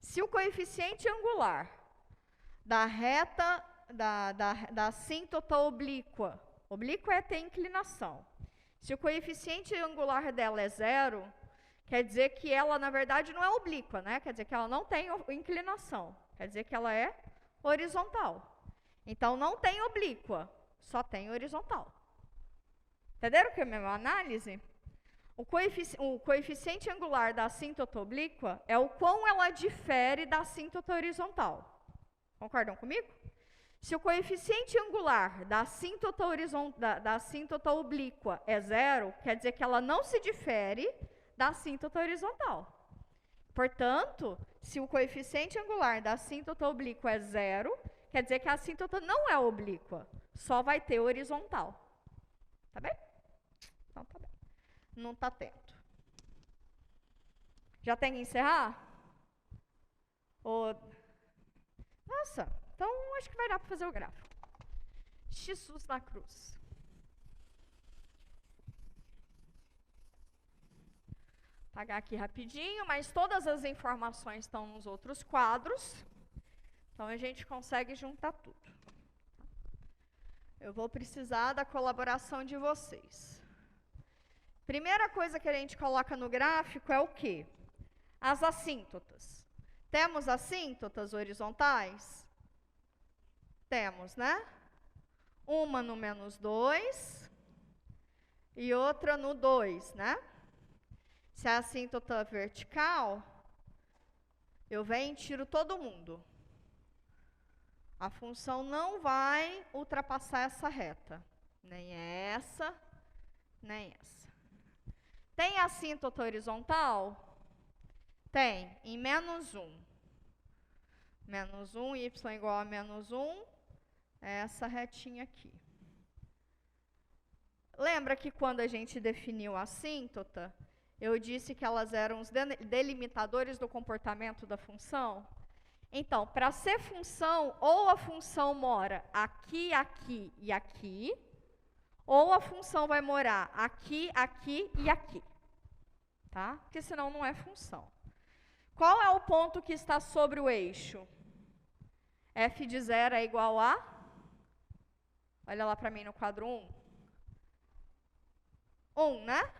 Se o coeficiente angular da reta, da assíntota oblíqua, oblíqua é ter inclinação. Se o coeficiente angular dela é zero, quer dizer que ela, na verdade, não é oblíqua, né? Quer dizer que ela não tem inclinação. Quer dizer que ela é horizontal. Então, não tem oblíqua, só tem horizontal. Entenderam que é a mesma análise? O coeficiente angular da assíntota oblíqua é o quão ela difere da assíntota horizontal. Concordam comigo? Se o coeficiente angular da assíntota oblíqua é zero, quer dizer que ela não se difere da assíntota horizontal. Portanto, se o coeficiente angular da assíntota oblíqua é zero, quer dizer que a assíntota não é oblíqua, só vai ter horizontal. Tá bem? Então, tá bem. Não está atento. Já tem que encerrar? Nossa, então acho que vai dar para fazer o gráfico. Jesus na cruz. Apagar aqui rapidinho, mas todas as informações estão nos outros quadros. Então a gente consegue juntar tudo. Eu vou precisar da colaboração de vocês. Primeira coisa que a gente coloca no gráfico é o quê? As assíntotas. Temos assíntotas horizontais? Temos, né? Uma no menos 2 e outra no 2, né? Se a assíntota vertical, eu venho e tiro todo mundo. A função não vai ultrapassar essa reta. Nem essa, nem essa. Tem assíntota horizontal? Tem, em menos 1. Menos 1, y igual a menos 1, é essa retinha aqui. Lembra que quando a gente definiu a assíntota, eu disse que elas eram os delimitadores do comportamento da função? Então, para ser função, ou a função mora aqui, aqui e aqui, ou a função vai morar aqui, aqui e aqui. Tá? Porque senão não é função. Qual é o ponto que está sobre o eixo? F de 0 é igual a? Olha lá para mim no quadro 1. 1, né?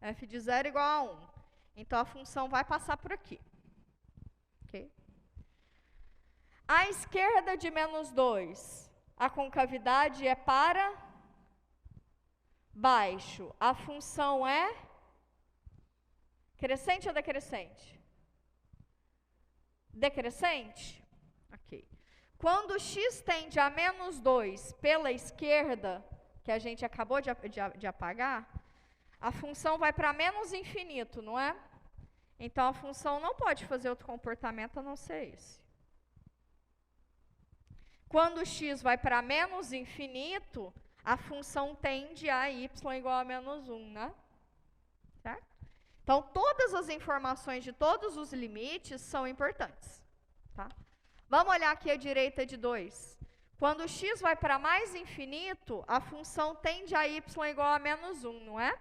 F de 0 igual a 1. Então, a função vai passar por aqui. Ok? À esquerda de menos 2, a concavidade é para baixo. A função é crescente ou decrescente? Decrescente? Ok. Quando x tende a menos 2 pela esquerda, que a gente acabou de apagar, a função vai para menos infinito, não é? Então, a função não pode fazer outro comportamento a não ser esse. Quando x vai para menos infinito, a função tende a y igual a menos 1, né? Certo? Então, todas as informações de todos os limites são importantes. Tá? Vamos olhar aqui à direita de 2. Quando x vai para mais infinito, a função tende a y igual a menos 1, não é?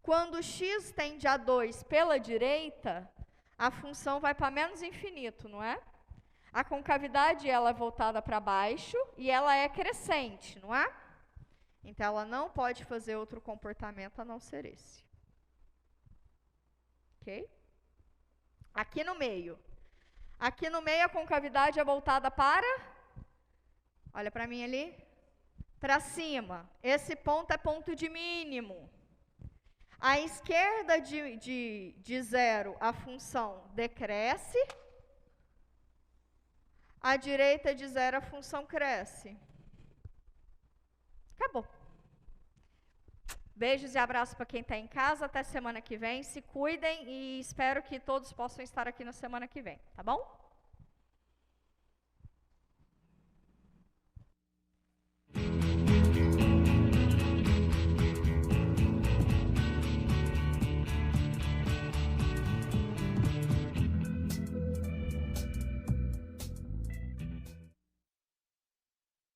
Quando x tende a 2 pela direita, a função vai para menos infinito, não é? A concavidade ela é voltada para baixo e ela é crescente, não é? Então, ela não pode fazer outro comportamento a não ser esse. Ok? Aqui no meio. Aqui no meio, a concavidade é voltada para? Olha para mim ali. Para cima. Esse ponto é ponto de mínimo. À esquerda de 0, a função decresce. À direita de 0, a função cresce. Acabou. Beijos e abraços para quem está em casa. Até semana que vem. Se cuidem e espero que todos possam estar aqui na semana que vem. Tá bom?